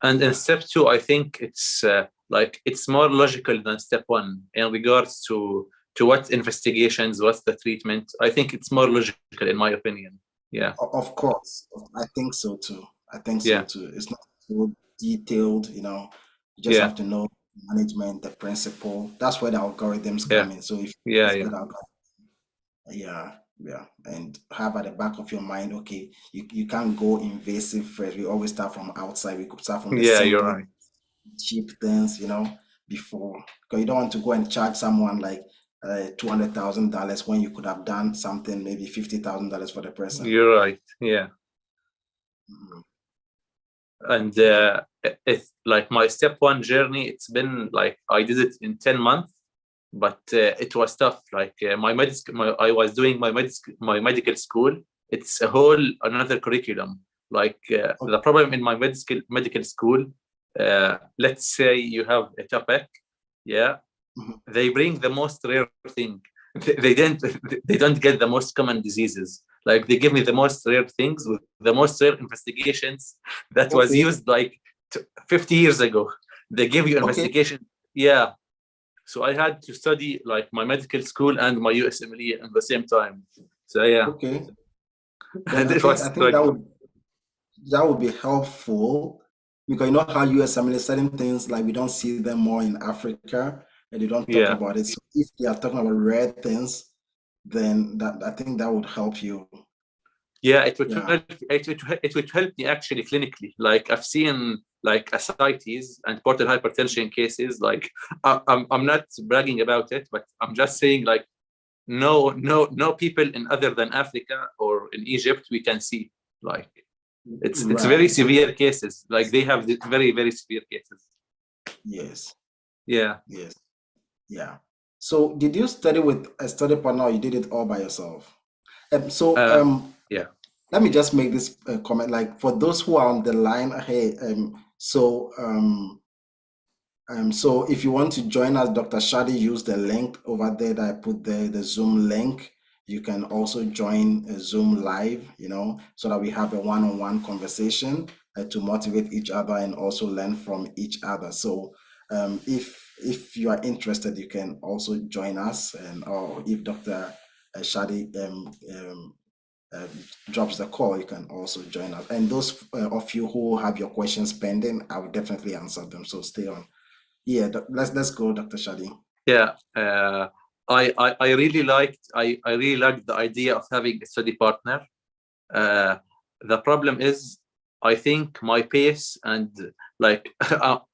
And in yeah. step two, I think it's like it's more logical than step one in regards to what investigations, what's the treatment. I think it's more logical in my opinion. Yeah, Of course, I think so too. I think so yeah, too. It's not so detailed. You just yeah, have to know management, the principle. That's where the algorithms yeah, come in. So if yeah, it's yeah, good algorithm. Yeah, yeah. And have at the back of your mind, okay, you can't go invasive first. We always start from outside. We could start from the yeah. You're simple, right. cheap things, before. Because you don't want to go and charge someone like $200,000 when you could have done something maybe $50,000 for the person. You're right. Yeah. Mhm. And it's like my step one journey, it's been like I did it in 10 months, but it was tough. Like I was doing my medical school. It's a whole another curriculum. Like the problem in my medical school, let's say you have a topic, yeah, Mhm. they bring the most rare thing. They don't get the most common diseases. Like they give me the most rare things with the most rare investigations that was Okay. used like 50 years ago. They give you Okay. investigation. Yeah. So I had to study like my medical school and my USMLE at the same time. So yeah, Okay. Then and I it think was I think struggle. that would be helpful because you know how USMLE certain things like we don't see them more in Africa and they don't talk Yeah. about it. So if they are talking about rare things, then that I think that would help you. Yeah, it would Yeah. help. It would help me actually clinically. Like I've seen like ascites and portal hypertension cases. Like I'm not bragging about it, but I'm just saying like no people in other than Africa or in Egypt we can see. Like it's very Right. So severe cases. Like they have very severe cases. yes, Yeah. yes, yeah. So did you study with a study partner or you did it all by yourself? So Yeah. let me just make this comment. Like for those who are on the line, hey, so if you want to join us, Dr. Shadi used the link over there that I put there, the Zoom link. You can also join a Zoom live, so that we have a one-on-one conversation to motivate each other and also learn from each other. So if you are interested, you can also join us, or if Dr. Shadi drops the call, you can also join us. And those of you who have your questions pending, I will definitely answer them. So stay on. Yeah, let's go, Dr. Shadi. Yeah. I really liked the idea of having a study partner. The problem is, I think my pace and like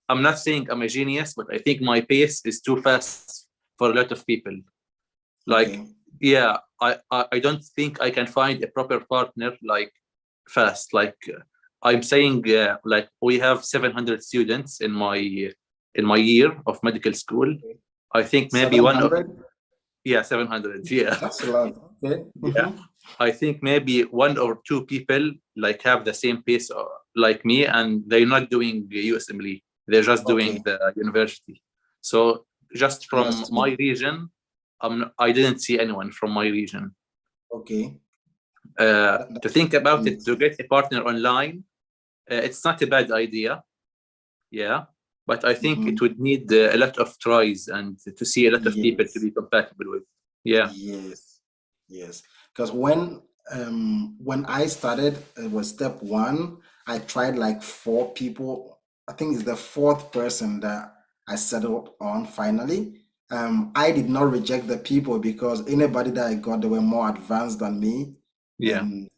I'm not saying I'm a genius, but I think my pace is too fast for a lot of people. Like, Okay. yeah, I don't think I can find a proper partner like fast. Like I'm saying, like we have 700 students in my year of medical school. I think maybe one of 700? 700. Yeah. That's a lot. Okay. Yeah, I think maybe one or two people like have the same pace like me, and they're not doing USMLE. They're just doing Okay. the university. So just from Understood. my region, I didn't see anyone from my region. Okay. To think That about it, makes to sense. get a partner online, it's not a bad idea. Yeah, but I think Mhm. it would need a lot of tries and to see a lot of people to Yes. be compatible with. Yeah, Yes. Yes. Because when I started, it was step one. I tried like four people. I think it's the fourth person that I settled on finally. I did not reject the people because anybody that I got, they were more advanced than me. yeah, And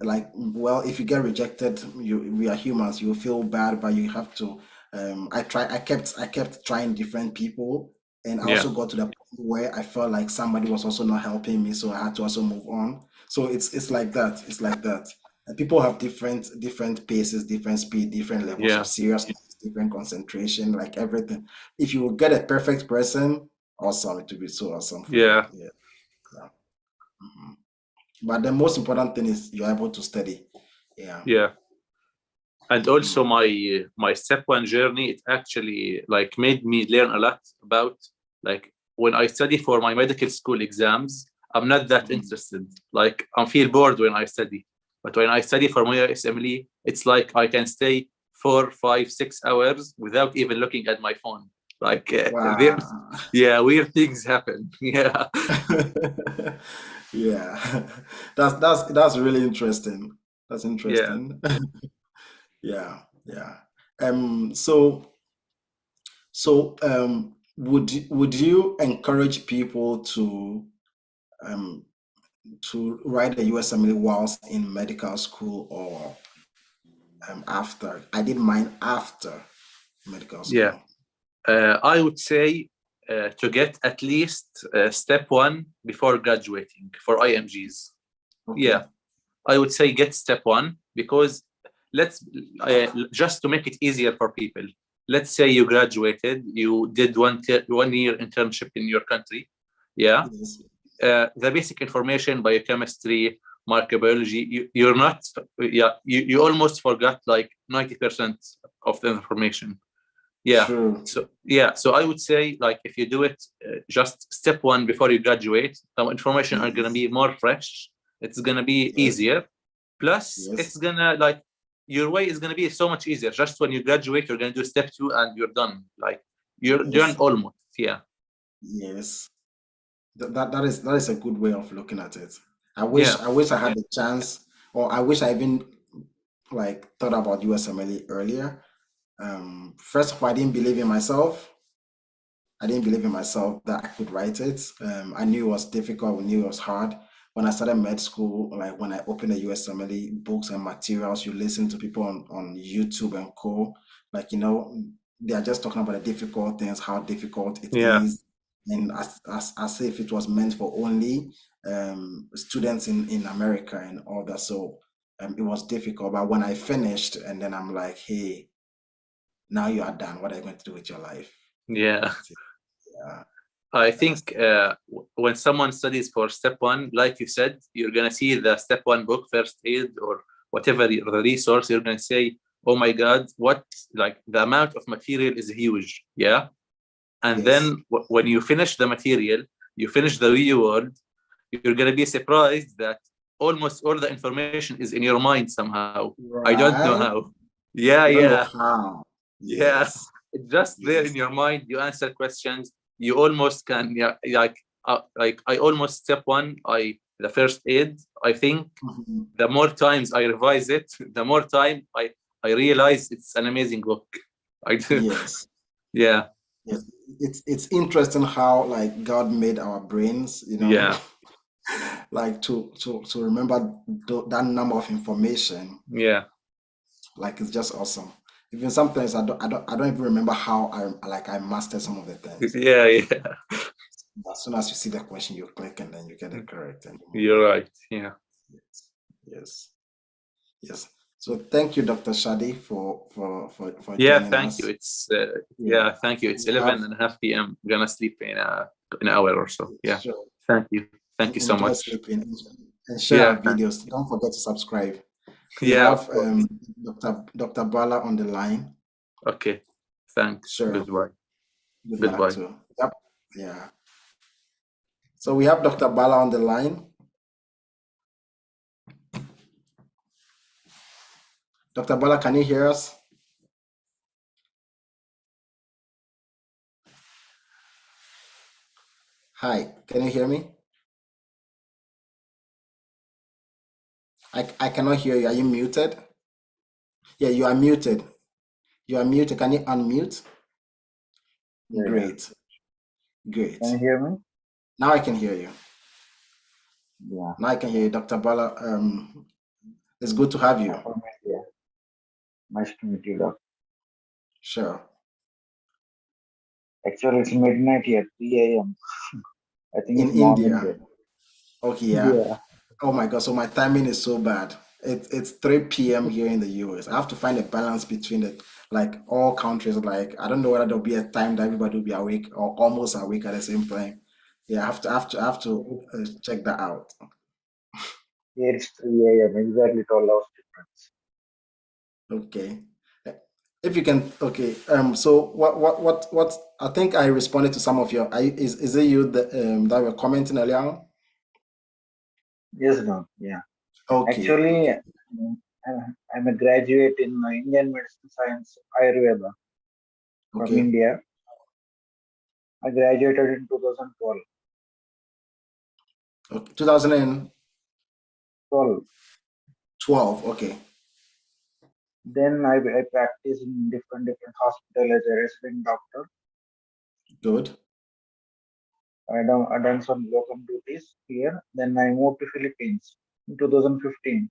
like, well, if you get rejected, we are humans. You feel bad, but you have to. I kept trying different people, and I yeah, also got to the point where I felt like somebody was also not helping me, so I had to also move on. So it's like that. It's like that. And people have different paces, different speed, different levels yeah, of seriousness, different concentration, like everything. If you get a perfect person, awesome, it will be so awesome for you. yeah, Yeah, yeah. Mhm. But the most important thing is you're able to study. Yeah. yeah. And also Mhm. my step one journey, it actually like made me learn a lot about like when I study for my medical school exams, I'm not that Mhm. interested. Like I feel bored when I study. But when I study for my USMLE, it's like I can stay 4, 5, 6 hours without even looking at my phone. Like Wow. yeah, weird things happen. Yeah. Yeah. That's really interesting. That's Yeah. interesting. Yeah, yeah. So would you encourage people um to write a USMLE whilst in medical school or after? I did mine after medical Yeah. school. I would say to get at least step 1 before graduating for IMGs. Okay. Yeah, I would say get step 1 because let's just to make it easier for people. Let's say you graduated, you did 1 year internship in your country. Yeah. Yes. The basic information, biochemistry, microbiology, you're not, you almost forgot like 90% of the information. Yeah. True. So I would say, like, if you do it just step 1 before you graduate, the information are going to be more fresh. It's going to be Yes. easier. Plus, Yes. it's going to, like, your way is going to be so much easier. Just when you graduate, you're going to do step 2 and you're done. Like, you're done almost. Yeah. Yes. That is a good way of looking at it. I wish I had the chance, or I wish I even like thought about USMLE earlier. First of all, I didn't believe in myself. I didn't believe in myself that I could write it. I knew it was difficult. I knew it was hard. When I started med school, like when I opened the USMLE books and materials, you listen to people on YouTube and co. Like, you know, they are just talking about the difficult things, how difficult it is, and as if it was meant for only students in America and all that. So it was difficult. But when I finished, and then I'm like, hey, now you are done. What are you going to do with your life? Yeah. Yeah. I think when someone studies for step 1, like you said, you're going to see the step 1 book, first aid, or whatever the resource. You're going to say, oh my God, what, like, the amount of material is huge. Yeah. And then when you finish the material, you finish the real world, you're going to be surprised that almost all the information is in your mind somehow. Right. I don't know how. Yeah. I don't know how. Yes. It's just there in your mind. You answer questions. You almost can, like I almost step 1, the first aid, I think the more times I revise it, the more time I realize it's an amazing book. I do. Yes. Yeah. Yes. It's interesting how like God made our brains, you know. Yeah. Like to remember that number of information. Yeah. Like it's just awesome. Even sometimes I don't even remember how I mastered some of the things. Yeah. As soon as you see the question, you click and then you get it correct. And you're right. Yeah. Yes. So thank you, Dr. Shadi, for Yeah, joining thank us. you. It's thank you. It's We have- 11:30 p.m. I'm gonna sleep in an hour or so. Yeah. Sure. Thank you. Thank you so Enjoy much. sleeping and share Yeah, our videos. Don't forget to subscribe. We Yeah. have Dr. Bala on the line. Okay. Thanks. Sure. Goodbye. Good Goodbye. luck too. Yep. Yeah. So we have Dr. Bala on the line. Dr. Bala, can you hear us? Hi, can you hear me? I cannot hear you. Are you muted? Yeah, you are muted. You are muted. Can you unmute? Yeah. Great. Great. Can you hear me? Now I can hear you. Yeah. Now I can hear you, Dr. Bala. It's good to have you. Yeah. Nice to meet you, Doc. Sure. Actually, it's midnight here, 3 a.m. I think In it's morning India. there. Okay, yeah. Yeah. Oh my God, so my timing is so bad. It's 3 p.m. here in the US. I have to find a balance between it, like all countries. Like I don't know whether there'll be a time that everybody will be awake or almost awake at the same time. Yeah, I have to check that out. Here it's 3 a.m. Exactly 12 hours difference. Okay. If you can, okay. So what? I think I responded to some of your. Is it you that were commenting earlier on? Yes, Doc. Yeah. Okay. Actually, Okay. I'm a graduate in Indian Medicine Science Ayurveda from Okay. India. I graduated in 2012. Okay. 2012. 12. Okay. Then I practiced in different hospitals as a resident doctor. Good. I done some locum duties here. Then I moved to Philippines in 2015.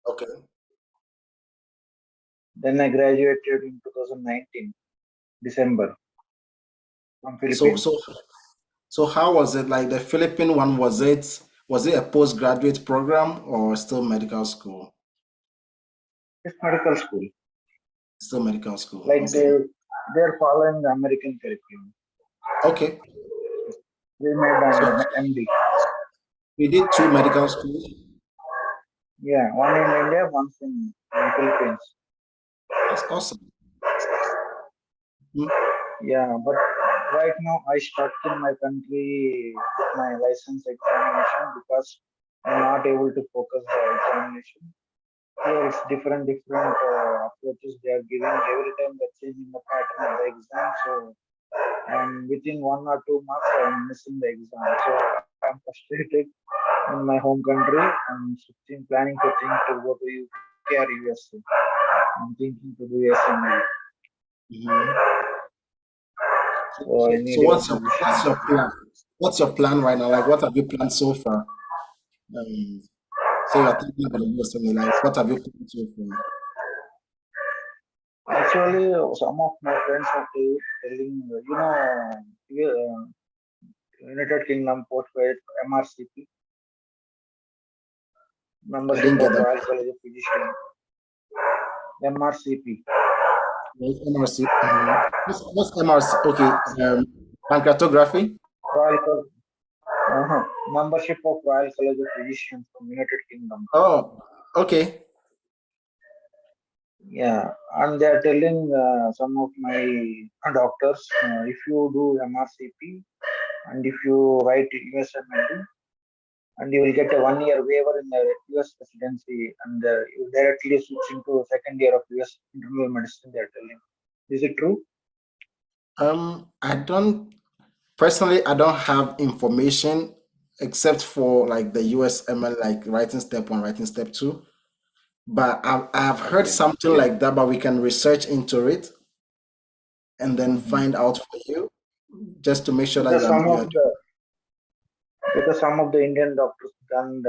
Okay. Then I graduated in 2019, December. from So Philippines. so how was it like the Philippine one? Was it a postgraduate program or still medical school? It's medical school. Still medical school. Like Okay. they're following the American curriculum. Okay. They made So an MD. we did two medical schools. Yeah, one in India, one in Philippines. That's awesome. Hmm. Yeah, but right now I stuck in my country my license examination because I'm not able to focus the examination. Here it's different approaches they are giving every time they're changing the pattern of the exam. So and within 1 or 2 months I'm missing the exam. So I'm frustrated in my home country. I'm planning to think to go to UK or USA. I'm thinking to do USMLE. Mhm. So I So need your what's your suggestion. plan? What's your plan right now? Like what have you planned so far? Say you're thinking about the USMLE, like what have you planned so far? Actually, some of my friends are telling, United Kingdom postgrad MRCP, I membership didn't of get that. Royal College of Physicians, MRCP, What's MRC? What's MRC? Okay, pancreatography. Royal College, membership of Royal College of Physicians from United Kingdom. Oh, okay. Yeah, and they are telling some of my doctors, if you do MRCP and if you write USMLE, and you will get a 1 year waiver in the US residency, and you directly switch into second year of US internal medicine. They are telling. Is it true? I don't personally. I don't have information except for like the USML, like writing step one, writing step two. But I've heard Okay. something like that. But we can research into it and then Mhm. find out for you, just to make sure that Because some you of are. the because some of the Indian doctors done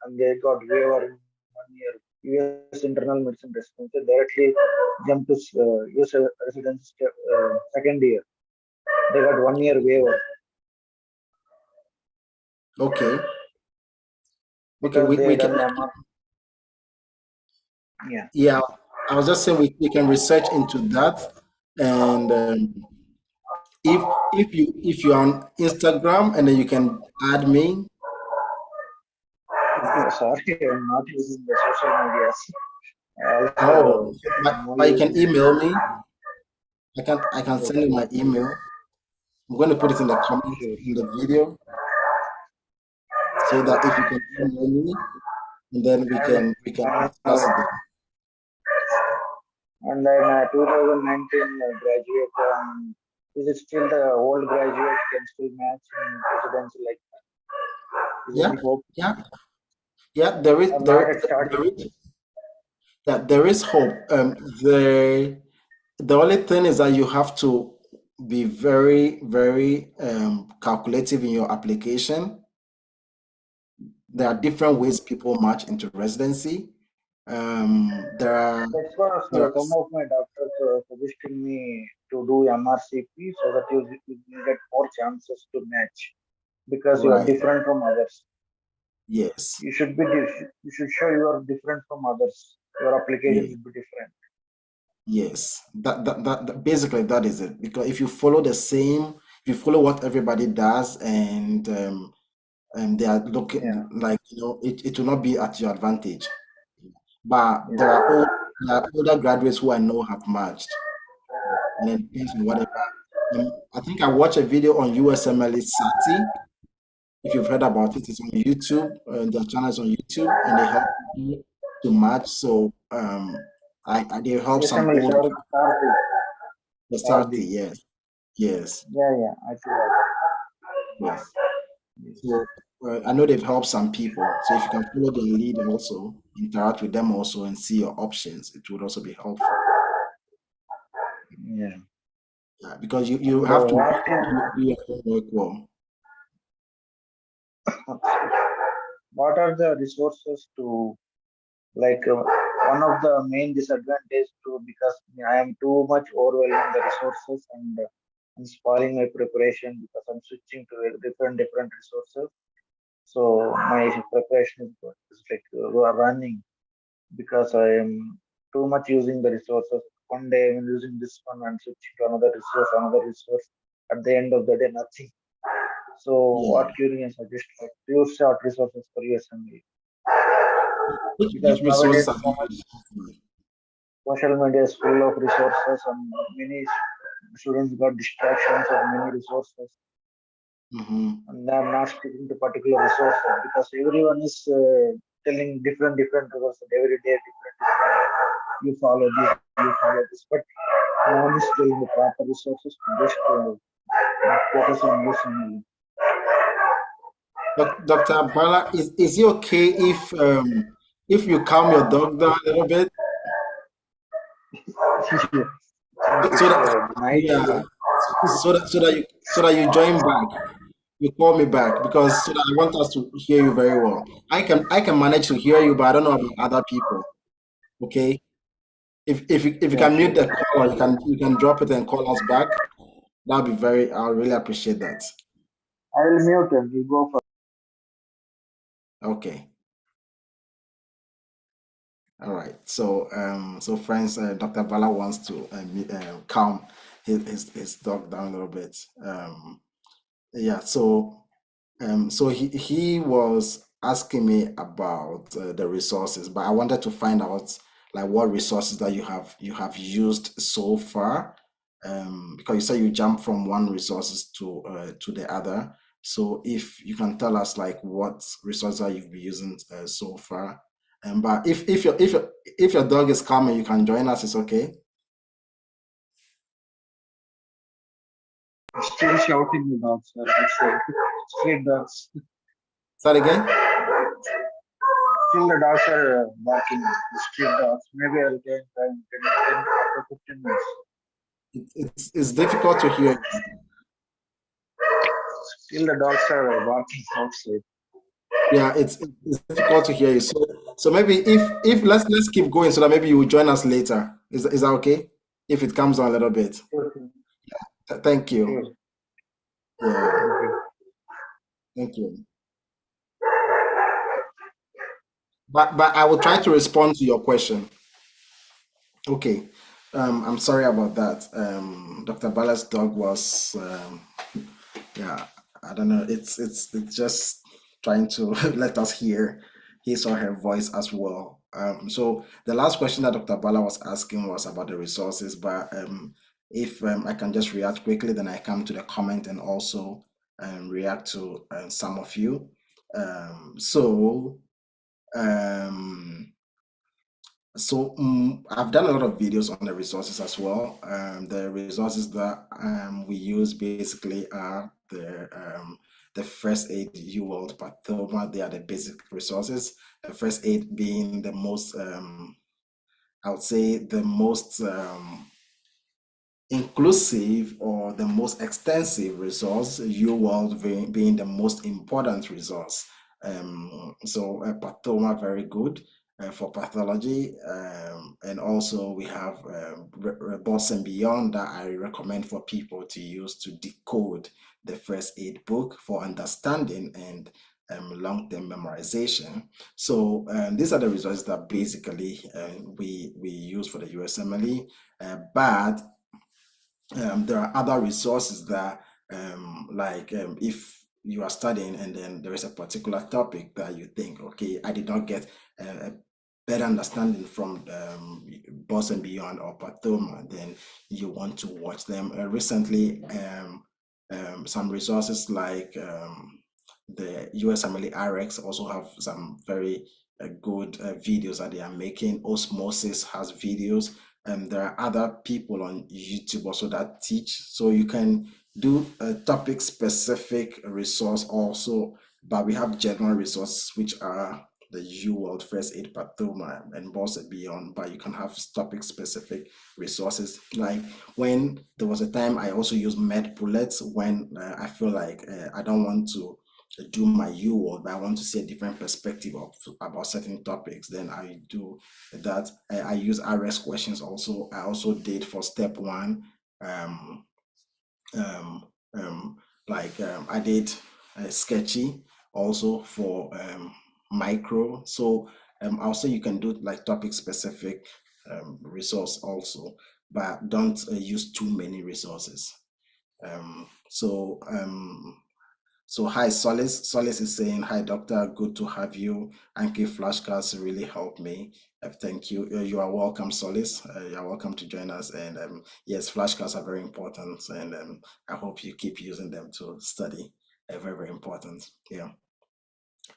and they got waiver in 1 year US internal medicine residency directly jump to US residency second year. They got 1 year waiver Okay. Okay. because We they can. done MR. Yeah. Yeah. I was just saying we can research into that, and if you're on Instagram and then you can add me. Sorry, I'm not using the social medias. Oh, Also, I'm but only you can using email me. I can send you okay. my email. I'm going to put it in the comments Sure, in the sure. video so that if you can email me, and then we can And, discuss it. and then 2019 graduate, is it still the old graduate can still match in residency like that? Is there Yeah, any hope? yeah, yeah. There is I'm not there at starting. there is yeah there is hope. The only thing is that you have to be very very calculative in your application. There are different ways people match into residency. There are That's why there are some of my doctors suggesting me to do MRCP so that you will get more chances to match because you are right. different from others. Yes. You should show you are different from others. Your application Yeah. should be different. Yes, basically that is it. Because if you follow if you follow what everybody does, and they are Yeah, looking like it will not be at your advantage. But yeah. there are older graduates who I know have matched, and it depends on whatever. I think I watched a video on USMLE Sati. If you've heard about it, it's on YouTube. Their channel is on YouTube, and they help people to match. So they help some USMLE old the Sati, Sardi. yes. Yes, Yeah, I feel like yes. yes. So I know they've helped some people. So if you can follow the lead and also interact with them also and see your options, it would also be helpful. Yeah. Yeah, because you And have to what do your homework well. what are the resources to like one of the main disadvantage to because I am too much overwhelming the resources and and spoiling my preparation because I'm switching to different resources. So my preparation is like running because I am too much using the resources. One day I'm using this one and switching to another resource. At the end of the day, nothing. So Yeah. what Curie suggest like pure short resources for USMLE Which because resources nowadays have so you much used? social media is full of resources and many students got distractions of many resources Mm-hmm. and I'm not sticking to particular resources because everyone is telling different resources every day different. You follow this, you follow this, but no one is telling the proper resources to just focus on this only. Dr. Bala, is it okay if you calm your dog down a little bit? Since So it's that night yeah, here, so that you join back. You call me back because so that I want us to hear you very well. I can manage to hear you, but I don't know about other people. Okay. If you yeah, can mute sure. the call, or you can drop it and call us back. That'll be I'll really appreciate that. I will mute him. You go for. Okay. All right. So friends, Dr. Bala wants to calm his dog down a little bit. Yeah. So he was asking me about the resources, but I wanted to find out like what resources that you have used so far, because you said you jump from one resources to the other. So if you can tell us like what resources that you've been using so far, but if your dog is coming, you can join us. It's okay. Still shouting the dogs, sir. That's street dogs. Say that again. Still the dogs are barking. The street dogs. Maybe I'll get time 10 after 15 minutes. It's difficult to hear. Still the dogs are barking outside. Yeah, it's difficult to hear you. So maybe if let's keep going so that maybe you will join us later. Is that okay? If it comes on a little bit. Okay. Thank you. Sure. Yeah, Okay. thank you. But I will try to respond to your question. Okay. I'm sorry about that. Dr. Bala's dog was yeah, I don't know. It's just trying to let us hear his or her voice as well. So the last question that Dr. Bala was asking was about the resources, but if I can just react quickly, then I come to the comment and also react to some of you. So um, I've done a lot of videos on the resources as well. The resources that we use basically are the first aid UWorld Pathoma. They are the basic resources. The first aid being the most, I would say, the most inclusive or the most extensive resource, UWorld being the most important resource. So Pathoma, very good for pathology, and also we have Boss and Beyond that I recommend for people to use to decode the first aid book for understanding and long-term memorization. So these are the resources that basically we use for the USMLE, but there are other resources that if you are studying and then there is a particular topic that you think, okay, I did not get a better understanding from Boss and Beyond or Pathoma, then you want to watch them. Recently, some resources like the USMLE RX also have some very good videos that they are making. Osmosis has videos. There are other people on YouTube also that teach, so you can do a topic specific resource also, but we have general resources which are the UWorld First Aid Pathoma and Boss and Beyond, but you can have topic specific resources. Like when there was a time I also used med bullets when I feel like I don't want to do my UWorld, but I want to see a different perspective about certain topics, then I do that. I use RS questions also. I also did for step one. I did sketchy also for micro. So I'll say you can do like topic specific resource also, but don't use too many resources. Um, so um, so hi Solace. Solace is saying hi doctor, good to have you. Anki flashcards really helped me. Thank you. You are welcome, Solace. You are welcome to join us. And yes, flashcards are very important, and I hope you keep using them to study. Very very important. Yeah.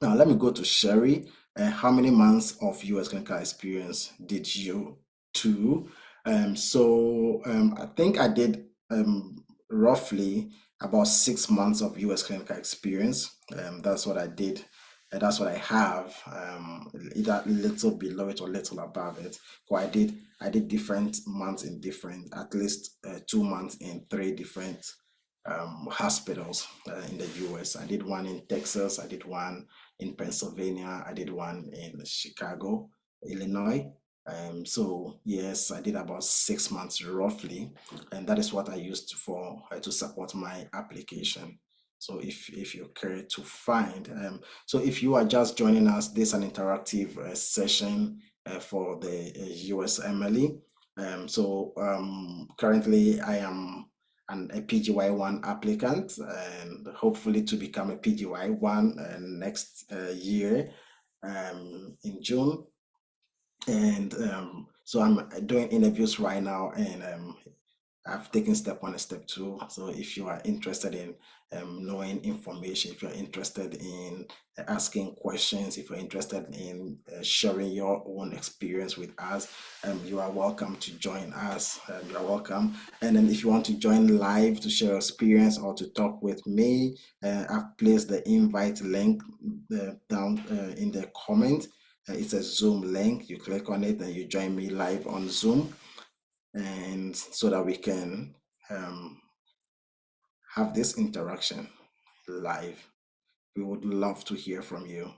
Now let me go to Sherry. How many months of US clinical experience did you do? I think I did roughly about 6 months of US clinical experience. That's what I did. That's what I have. Either little below it or little above it. So I did different months in different, at least 2 months in three different hospitals in the US. I did one in Texas. I did one in Pennsylvania. I did one in Chicago, Illinois. So yes, I did about 6 months roughly, and that is what I used for to support my application. So if you're curious to find, so if you are just joining us, this is an interactive session for the USMLE. Currently I am a PGY1 applicant, and hopefully to become a PGY1 next year in June. And so I'm doing interviews right now, and I've taken step one and step two. So if you are interested in knowing information, if you're interested in asking questions, if you're interested in sharing your own experience with us, you are welcome to join us. You are welcome. And then if you want to join live to share your experience or to talk with me, I've placed the invite link down in the comment. It's a Zoom link. You click on it and you join me live on Zoom, and so that we can have this interaction live. We would love to hear from you,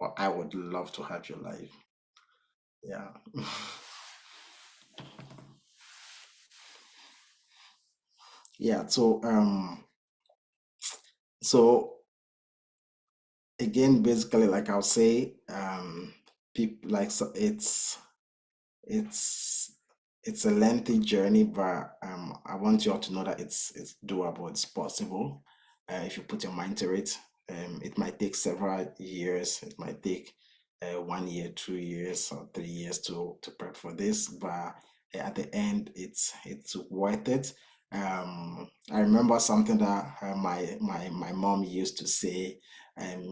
or I would love to have you live. Yeah. Yeah. So again, basically, like I'll say, people like so it's it's a lengthy journey, but I want you all to know that it's doable, it's possible. If you put your mind to it, it might take several years, it might take 1 year, 2 years, or 3 years to prep for this, but at the end, it's worth it. I remember something that my mom used to say.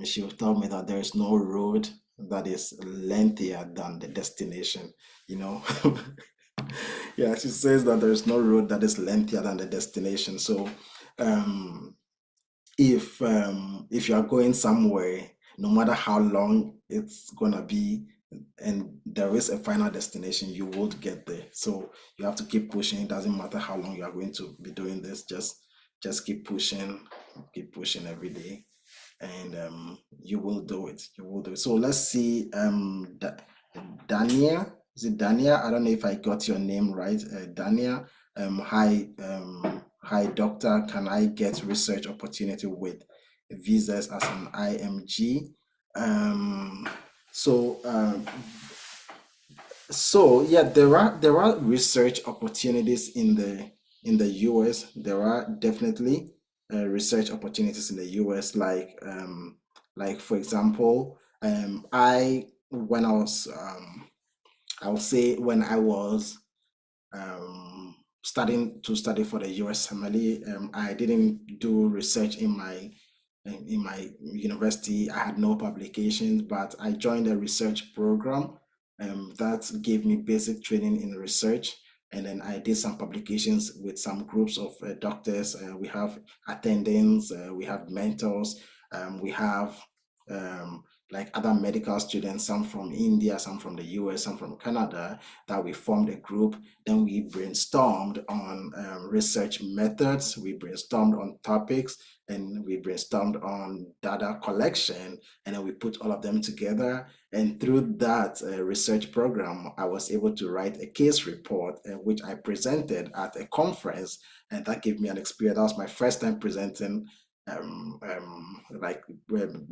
She would tell me that there is no road that is lengthier than the destination, you know. Yeah, she says that there's no road that is lengthier than the destination. So um if you are going somewhere, no matter how long it's gonna be, and there is a final destination, you would get there. So you have to keep pushing. It doesn't matter how long you are going to be doing this, just keep pushing every day, and you will do it. You will do it. So let's see. Dania, is it Dania? I don't know if I got your name right. Dania. Hi, doctor. Can I get research opportunity with visas as an IMG? Um, so um, so yeah, there are research opportunities in the US. There are definitely research opportunities in the US, like for example, I when I was I'll say when I was starting to study for the USMLE, I didn't do research in my university. I had no publications, but I joined a research program that gave me basic training in research. And then I did some publications with some groups of doctors. We have attendings, we have mentors, we have like other medical students, some from India, some from the US, some from Canada, that we formed a group. Then we brainstormed on research methods, we brainstormed on topics, and we brainstormed on data collection, and then we put all of them together. And through that research program, I was able to write a case report, which I presented at a conference, and that gave me an experience. That was my first time presenting, like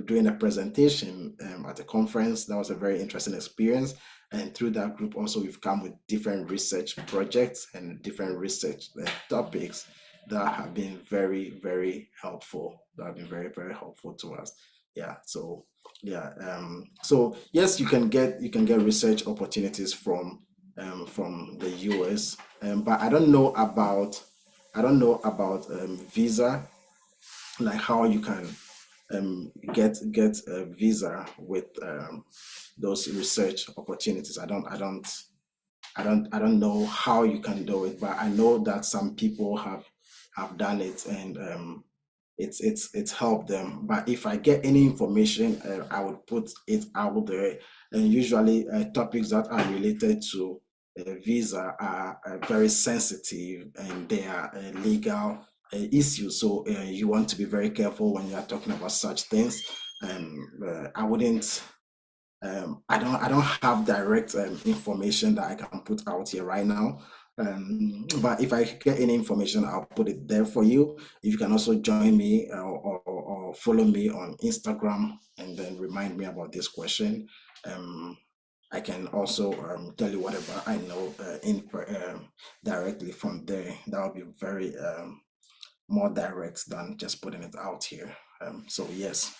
doing a presentation at a conference. That was a very interesting experience. And through that group, also, we've come with different research projects and different research topics that have been very, very helpful. That have been very, very helpful to us. Yeah. So yeah. So yes, you can get research opportunities from the US, but I don't know about visa, like how you can get a visa with those research opportunities. I don't know how you can do it, but I know that some people have done it, and it's helped them. But if I get any information, I would put it out there. And usually, topics that are related to visa are very sensitive, and they are legal issues. So you want to be very careful when you are talking about such things. I wouldn't. I don't have direct information that I can put out here right now. But if I get any information, I'll put it there for you. You can also join me or follow me on Instagram, and then remind me about this question. I can also tell you whatever I know directly from there. That would be very more direct than just putting it out here. So yes.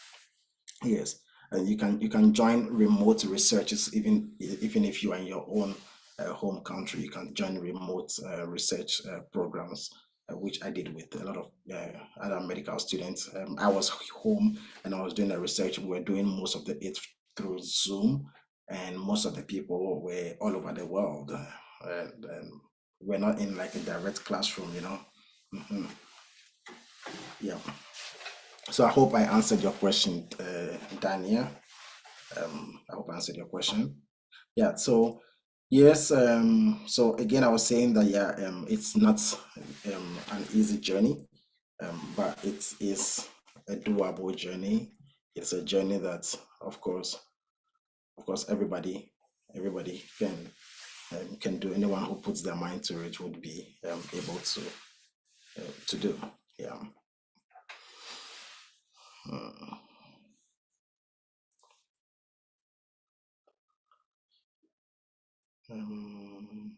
And you can join remote researches, even if you are in your own home country. You can join remote research programs, which I did with a lot of other medical students. I was home and I was doing the research. We were doing most of it through Zoom, and most of the people were all over the world, and we're not in like a direct classroom, you know. Mhm. Yeah. So I hope I answered your question, Dania. I hope I answered your question. Yeah. So yes. So again, I was saying that yeah, it's not an easy journey, but it is a doable journey. It's a journey that, of course, everybody can do. Anyone who puts their mind to it would be able to do. Yeah. Mm. Um,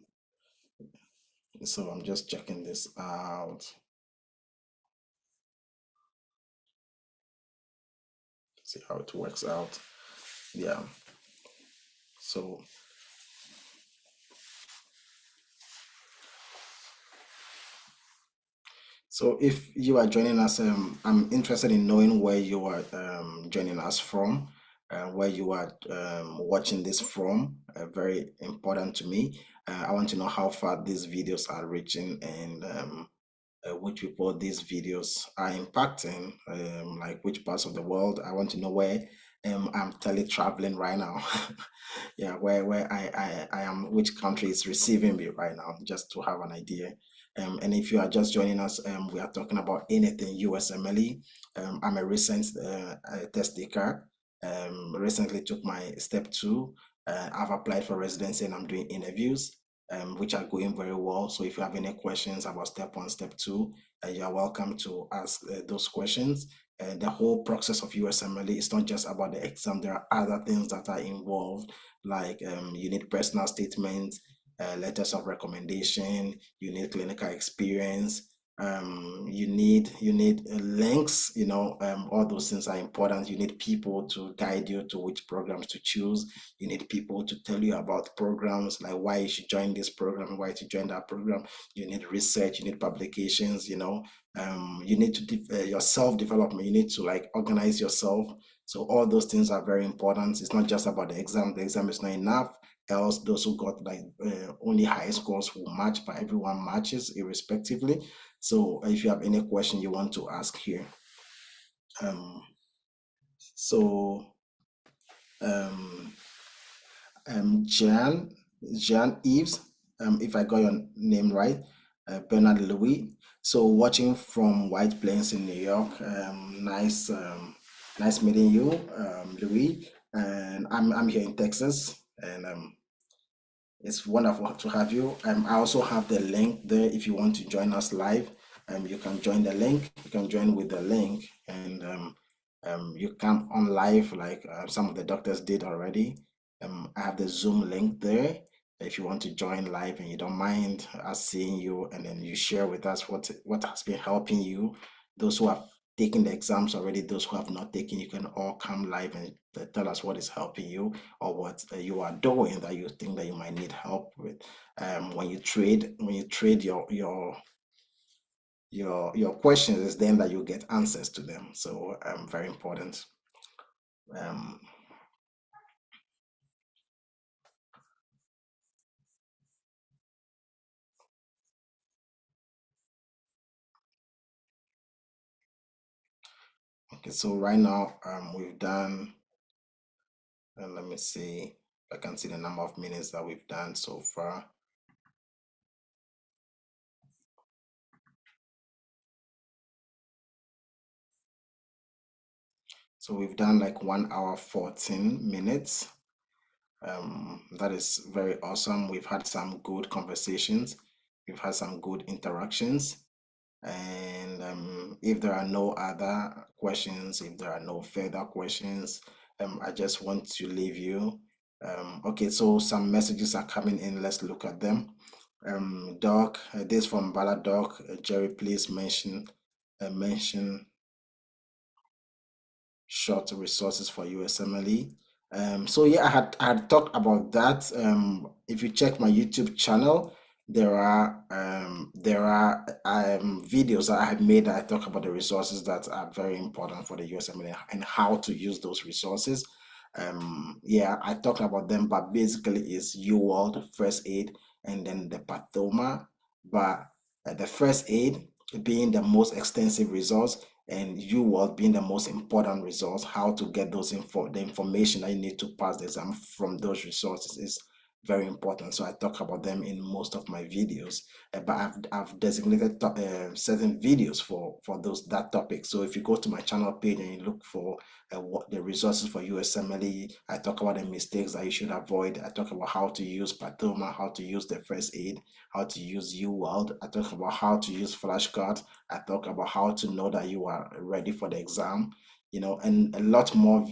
so I'm just checking this out. See how it works out. Yeah. So if you are joining us, I'm interested in knowing where you are joining us from, where you are watching this from. Very important to me. I want to know how far these videos are reaching, and which people these videos are impacting, like which parts of the world. I want to know where I'm tele-traveling right now. Yeah, where I am, which country is receiving me right now, just to have an idea. And if you are just joining us, we are talking about anything USMLE. I'm a recent test taker. Recently took my step 2. I've applied for residency and I'm doing interviews, which are going very well. So if you have any questions about step 1, step 2, you are welcome to ask those questions. The whole process of USMLE is not just about the exam. There are other things that are involved, like you need personal statements, letters of recommendation, you need clinical experience, you need links, you know. All those things are important. You need people to guide you to which programs to choose. You need people to tell you about programs, like why you should join this program, why to join that program. You need research, you need publications, you know. You need to your self-development. You need to like organize yourself. So all those things are very important. It's not just about the exam. The exam is not enough. Else, those who got like only high scores will match, but everyone matches irrespectively. So if you have any question you want to ask here, so um, Jan Eves, if I got your name right, Bernard Louis. So watching from White Plains in New York. Nice meeting you, Louis. And I'm here in Texas, and it's wonderful to have you. I also have the link there if you want to join us live. You can join the link. You can join with the link, and you come on live like some of the doctors did already. I have the Zoom link there. If you want to join live and you don't mind us seeing you, and then you share with us what has been helping you. Those who have taken the exams already, those who have not taken, you can all come live and tell us what is helping you or what you are doing that you think that you might need help with. When you trade your questions, is then that you get answers to them. So very important. Um, okay, so right now we've done, and let me see if I can see the number of minutes that we've done so far. So we've done like 1 hour 14 minutes. That is very awesome. We've had some good conversations. We've had some good interactions. And if there are no other questions, if there are no further questions, I just want to leave you. Okay, so some messages are coming in. Let's look at them. Doc, this from Bala Doc. Jerry, please mention short resources for USMLE. So yeah, I had talked about that. If you check my YouTube channel, there are videos that I have made that I talk about the resources that are very important for the USMLE and how to use those resources. Yeah, I talked about them, but basically it's UWorld, first aid, and then the pathoma. But the first aid being the most extensive resource, and UWorld being the most important resource, how to get the information that you need to pass the exam from those resources is very important. So I talk about them in most of my videos, but I've designated certain videos for that topic. So if you go to my channel page and you look for what the resources for USMLE, I talk about the mistakes that you should avoid. I talk about how to use pathoma, how to use the first aid, how to use UWorld. I talk about how to use flashcards. I talk about how to know that you are ready for the exam, and a lot more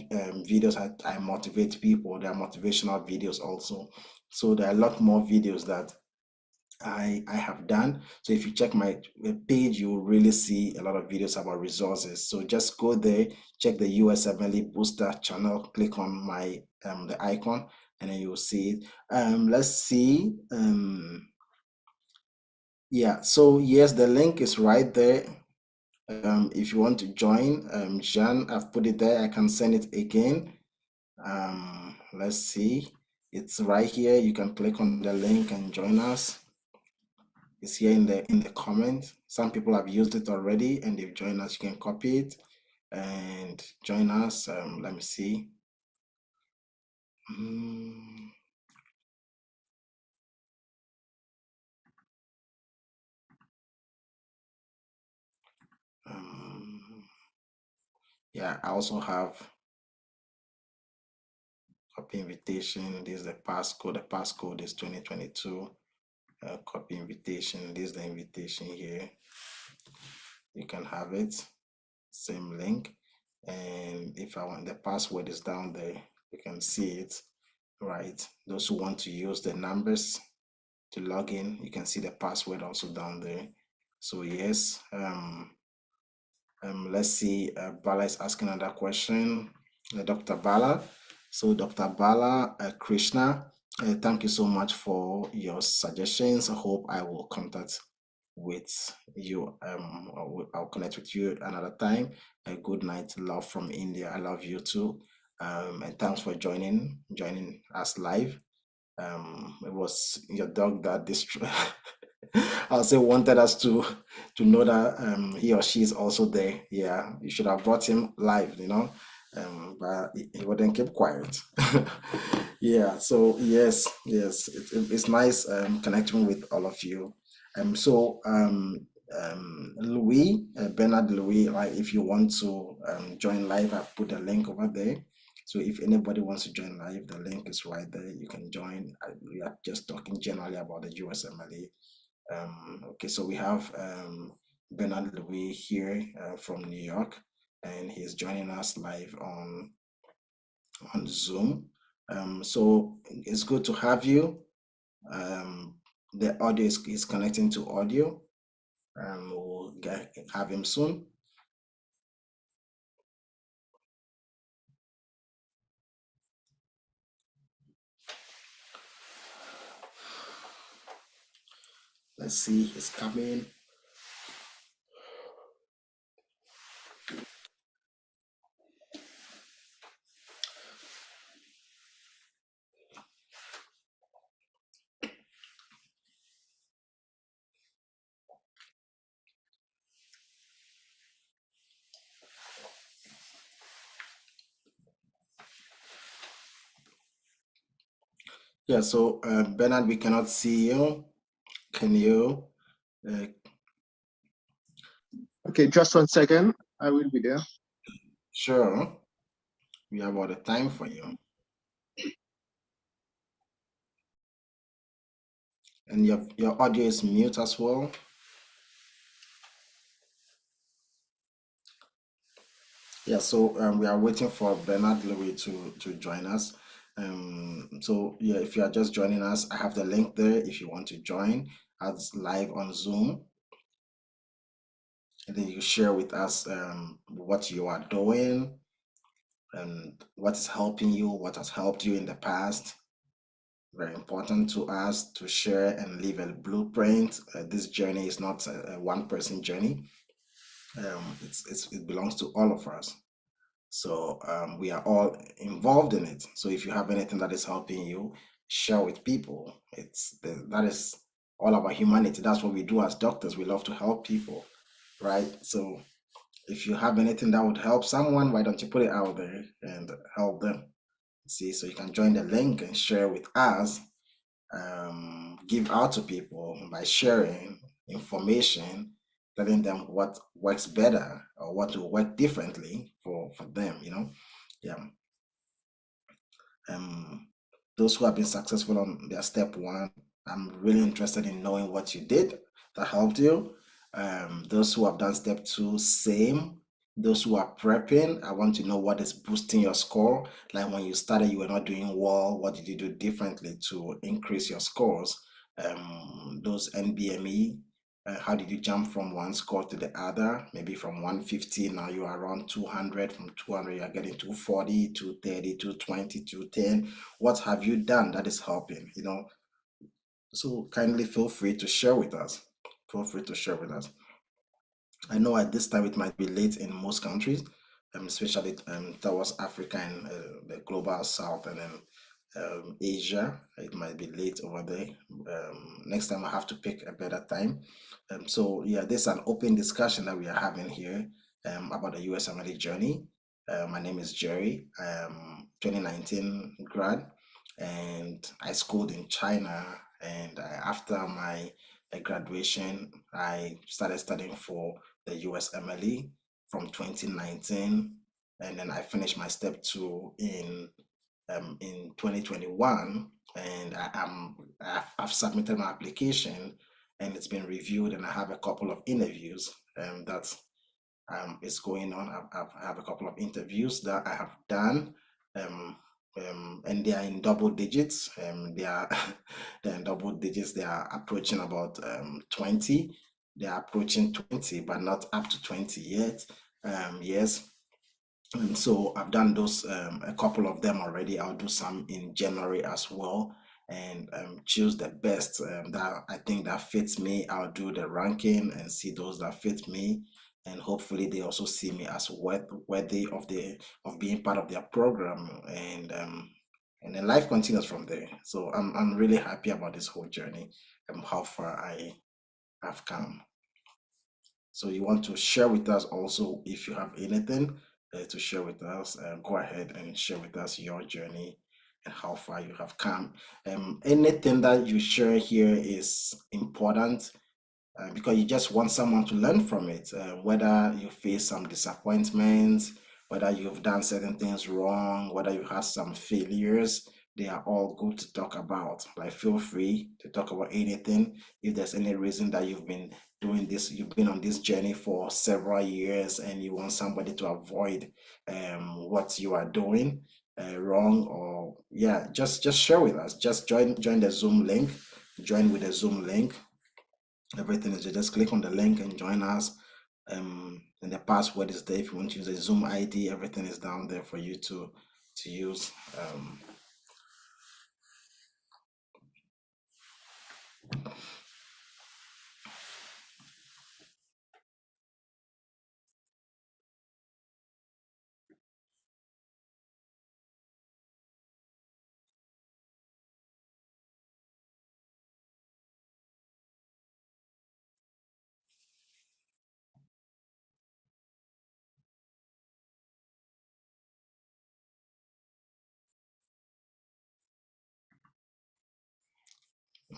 videos. I motivate people. There are motivational videos also. So there are a lot more videos that I have done. So if you check my page, you will really see a lot of videos about resources. So just go there, check the USMLE Booster channel, click on my the icon, and then you will see it. Let's see. Yeah, so yes, the link is right there. If you want to join, Jean, I've put it there. I can send it again. Let's see. It's right here. You can click on the link and join us. It's here in the comment. Some people have used it already and they've joined us. You can copy it and join us. Let me see. Yeah, I also have copy invitation. This is the passcode. The passcode is 2022. Copy invitation. This is the invitation here. You can have it. Same link. And if I want, the password is down there. You can see it, right? Those who want to use the numbers to log in, you can see the password also down there. So yes, let's see. Bala is asking another question. Dr. Bala. So Dr. Bala Krishna, thank you so much for your suggestions. I hope I will contact with you. I'll connect with you another time. A good night, love from India. I love you too. And thanks for joining us live. It was your dog that I'll say wanted us to know that he or she is also there. Yeah, you should have brought him live, but he wouldn't keep quiet. Yeah, so yes, it's nice connecting with all of you. Louis, Bernard Louis, like if you want to join live, I've put a link over there. So if anybody wants to join live, the link is right there. You can join. We are just talking generally about the USMLE. Okay, so we have Bernard Louis here from New York, and he's joining us live on Zoom. So it's good to have you. The audio is connecting to audio. We'll have him soon. Let's see, he's coming. Yeah, so Bernard, we cannot see you. Can you? Okay, just 1 second. I will be there. Sure. We have all the time for you. And your audio is mute as well. Yeah, so we are waiting for Bernard Louis to join us. So yeah, if you are just joining us, I have the link there if you want to join us live on Zoom. And then you share with us what you are doing and what is helping you, what has helped you in the past. Very important to us to share and leave a blueprint. This journey is not a one-person journey. It belongs to all of us. So we are all involved in it. So if you have anything that is helping you, share with people. That is all about humanity. That's what we do as doctors. We love to help people, right? So if you have anything that would help someone, why don't you put it out there and help them? See, so you can join the link and share with us. Give out to people by sharing information, telling them what works better or what will work differently for them, Yeah. Those who have been successful on their step one, I'm really interested in knowing what you did that helped you. Those who have done step two, same. Those who are prepping, I want to know what is boosting your score. Like when you started, you were not doing well. What did you do differently to increase your scores? Those NBME, how did you jump from one score to the other? Maybe from 150, now you are around 200. From 200, you are getting 240, 230, 220, 210. What have you done that is helping? So kindly feel free to share with us. Feel free to share with us. I know at this time it might be late in most countries, especially towards Africa and the global south, and then Asia. It might be late over there. Next time I have to pick a better time. So yeah, this is an open discussion that we are having here about the USMLE journey. My name is Jerry. I am 2019 grad, and I schooled in China. And after my graduation, I started studying for the USMLE from 2019, and then I finished my step two in 2021, and I've submitted my application, and it's been reviewed, and I have a couple of interviews that is going on. I have a couple of interviews that I have done, and they are in double digits. They're in double digits. They are approaching about 20. They are approaching 20, but not up to 20 yet. Yes. And so I've done those, a couple of them already. I'll do some in January as well, and choose the best that I think that fits me. I'll do the ranking and see those that fit me, and hopefully they also see me as worthy of being part of their program, and then life continues from there. So I'm really happy about this whole journey and how far I have come. So you want to share with us also if you have anything to share with us, go ahead and share with us your journey and how far you have come. Anything that you share here is important because you just want someone to learn from it, whether you face some disappointments, whether you've done certain things wrong, whether you had some failures, they are all good to talk about. Like, feel free to talk about anything. If there's any reason that you've been doing this, you've been on this journey for several years and you want somebody to avoid what you are doing wrong, or yeah, just share with us. Just join the Zoom link, join with the Zoom link. Everything is just click on the link and join us. And the password is there. If you want to use a Zoom ID, everything is down there for you to use.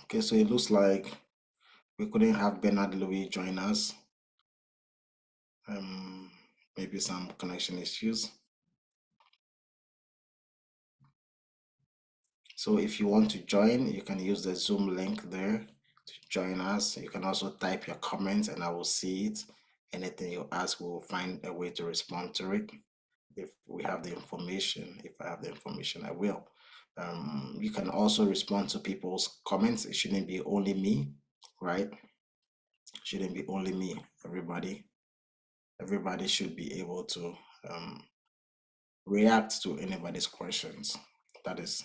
Okay, so it looks like we couldn't have Bernard Louis join us. Maybe some connection issues. So if you want to join, you can use the Zoom link there to join us. You can also type your comments and I will see it. Anything you ask, we will find a way to respond to it. If we have the information, if I have the information, I will. You can also respond to people's comments. It shouldn't be only me, right? It shouldn't be only me. Everybody should be able to react to anybody's questions. That is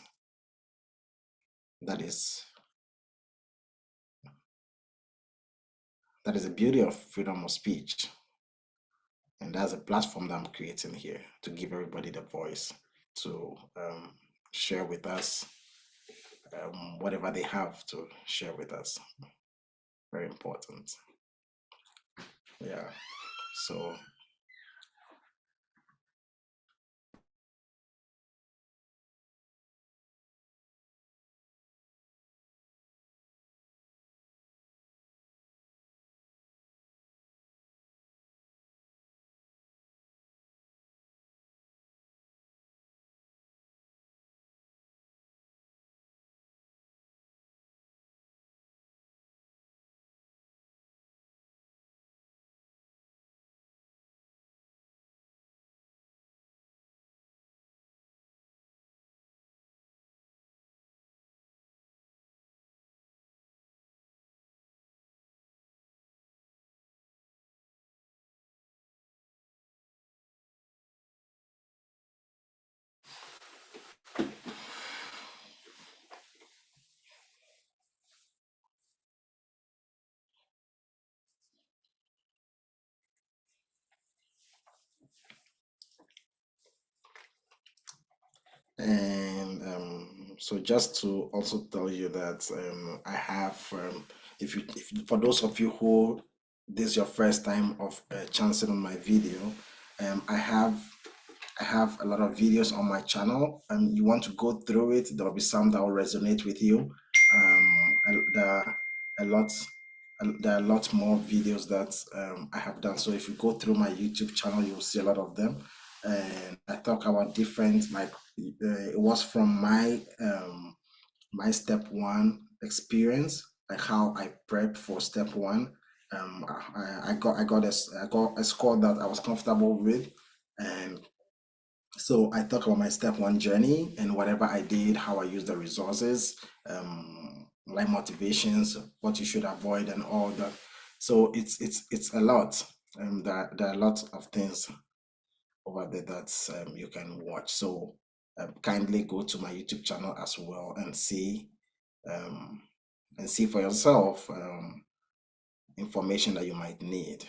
the beauty of freedom of speech. And that's a platform that I'm creating here to give everybody the voice to share with us whatever they have to share with us. Very important. Yeah. So and so just to also tell you that I have if for those of you who this is your first time of chancing on my video, I have a lot of videos on my channel and you want to go through it. There will be some that will resonate with you. There are a lot more videos that I have done. So if you go through my YouTube channel, you will see a lot of them. And I talk about different, like it was from my my step one experience, like how I prepped for step one. I got a score that I was comfortable with, and so I talk about my step one journey and whatever I did, how I used the resources, like motivations, what you should avoid, and all that. So it's a lot. There are a lot of things over there that you can watch. So kindly go to my YouTube channel as well and see for yourself information that you might need.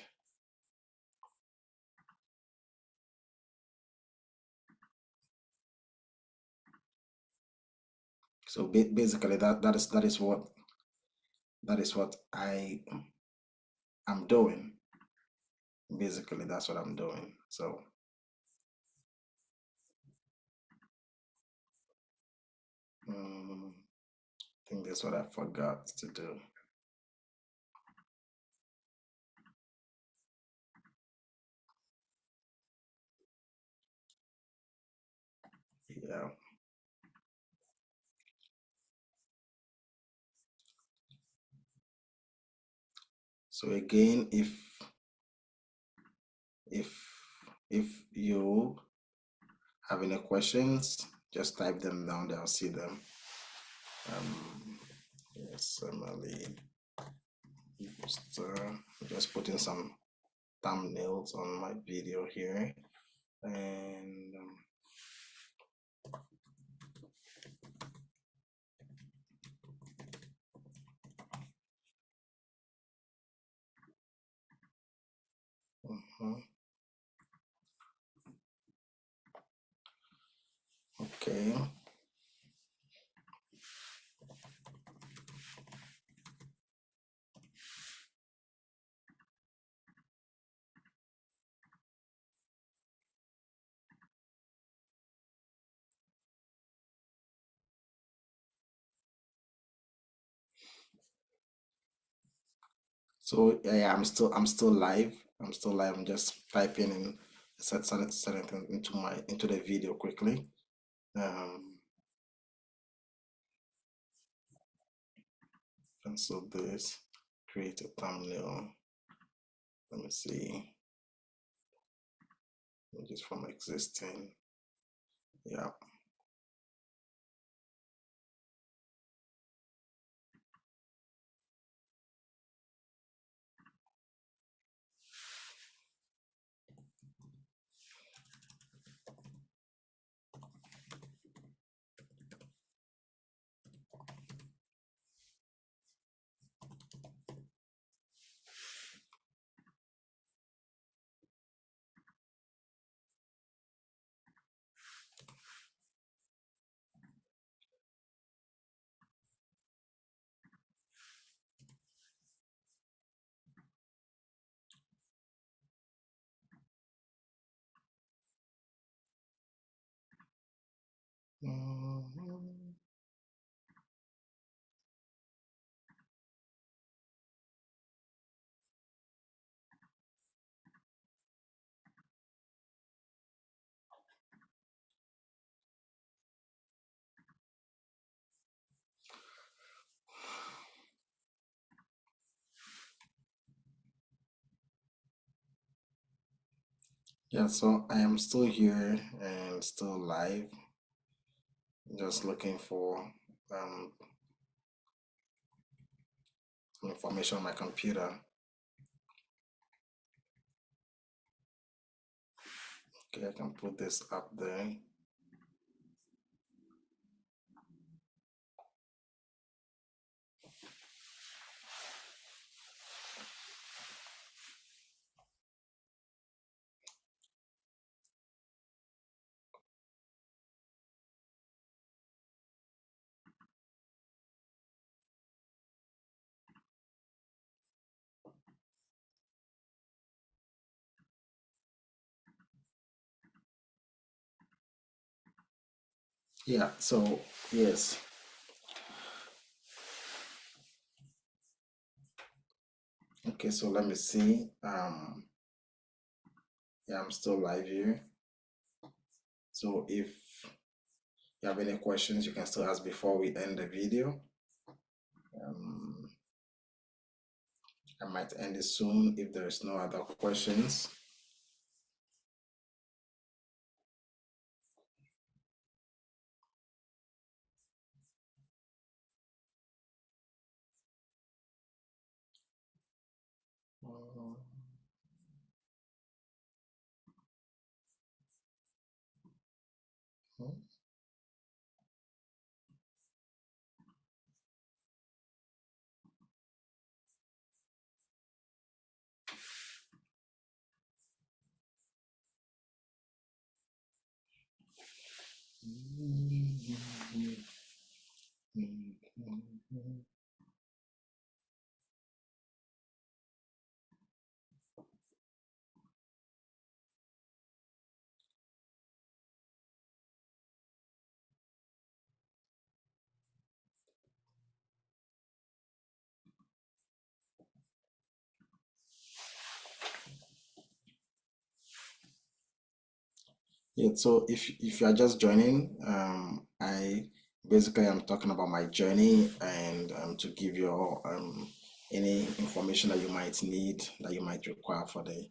So basically, that is what I am doing. Basically, that's what I'm doing. So think that's what I forgot to do. Yeah. So again, if you have any questions, just type them down there. I'll see them. USMLE. Just putting some thumbnails on my video here, and okay. So yeah, I'm still live. I'm still live. I'm just typing in setting into the video quickly. Cancel this. Create a thumbnail. Let me see. Just from existing. Yeah. Yeah, so I am still here and still live. Just looking for some information on my computer. Okay, I can put this up there. Yeah, so yes. Okay, so let me see. Yeah, I'm still live here. So if you have any questions, you can still ask before we end the video. I might end it soon if there's no other questions. Yeah, so if you are just joining, I basically am talking about my journey and to give you all any information that you might need, that you might require for the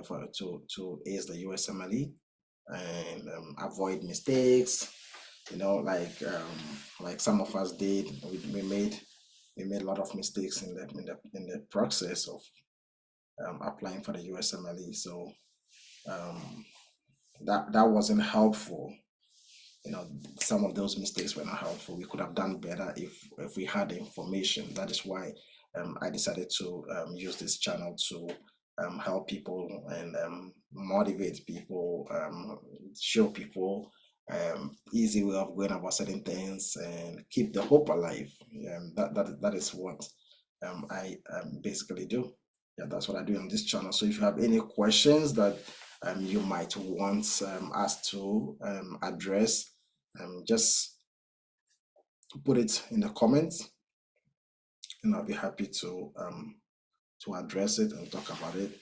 for to ace the USMLE and avoid mistakes. You know, like some of us did, we made a lot of mistakes in the process of applying for the USMLE. So um, that wasn't helpful. You know, some of those mistakes were not helpful. We could have done better if we had the information. That is why I decided to use this channel to help people and motivate people, show people easy way of going about certain things and keep the hope alive. That is what I basically do. Yeah, that's what I do on this channel. So if you have any questions that you might want us to address, just put it in the comments and I'll be happy to address it and talk about it.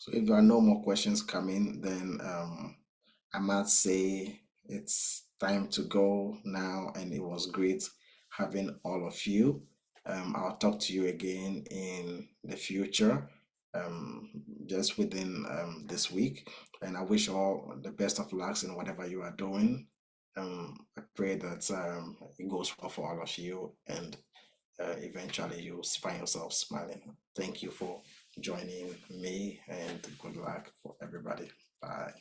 So if there are no more questions coming, then I might say it's time to go now, and it was great having all of you. I'll talk to you again in the future, just within this week, and I wish all the best of luck in whatever you are doing. I pray that it goes well for all of you, and eventually you find yourself smiling. Thank you for joining me, and good luck for everybody. Bye.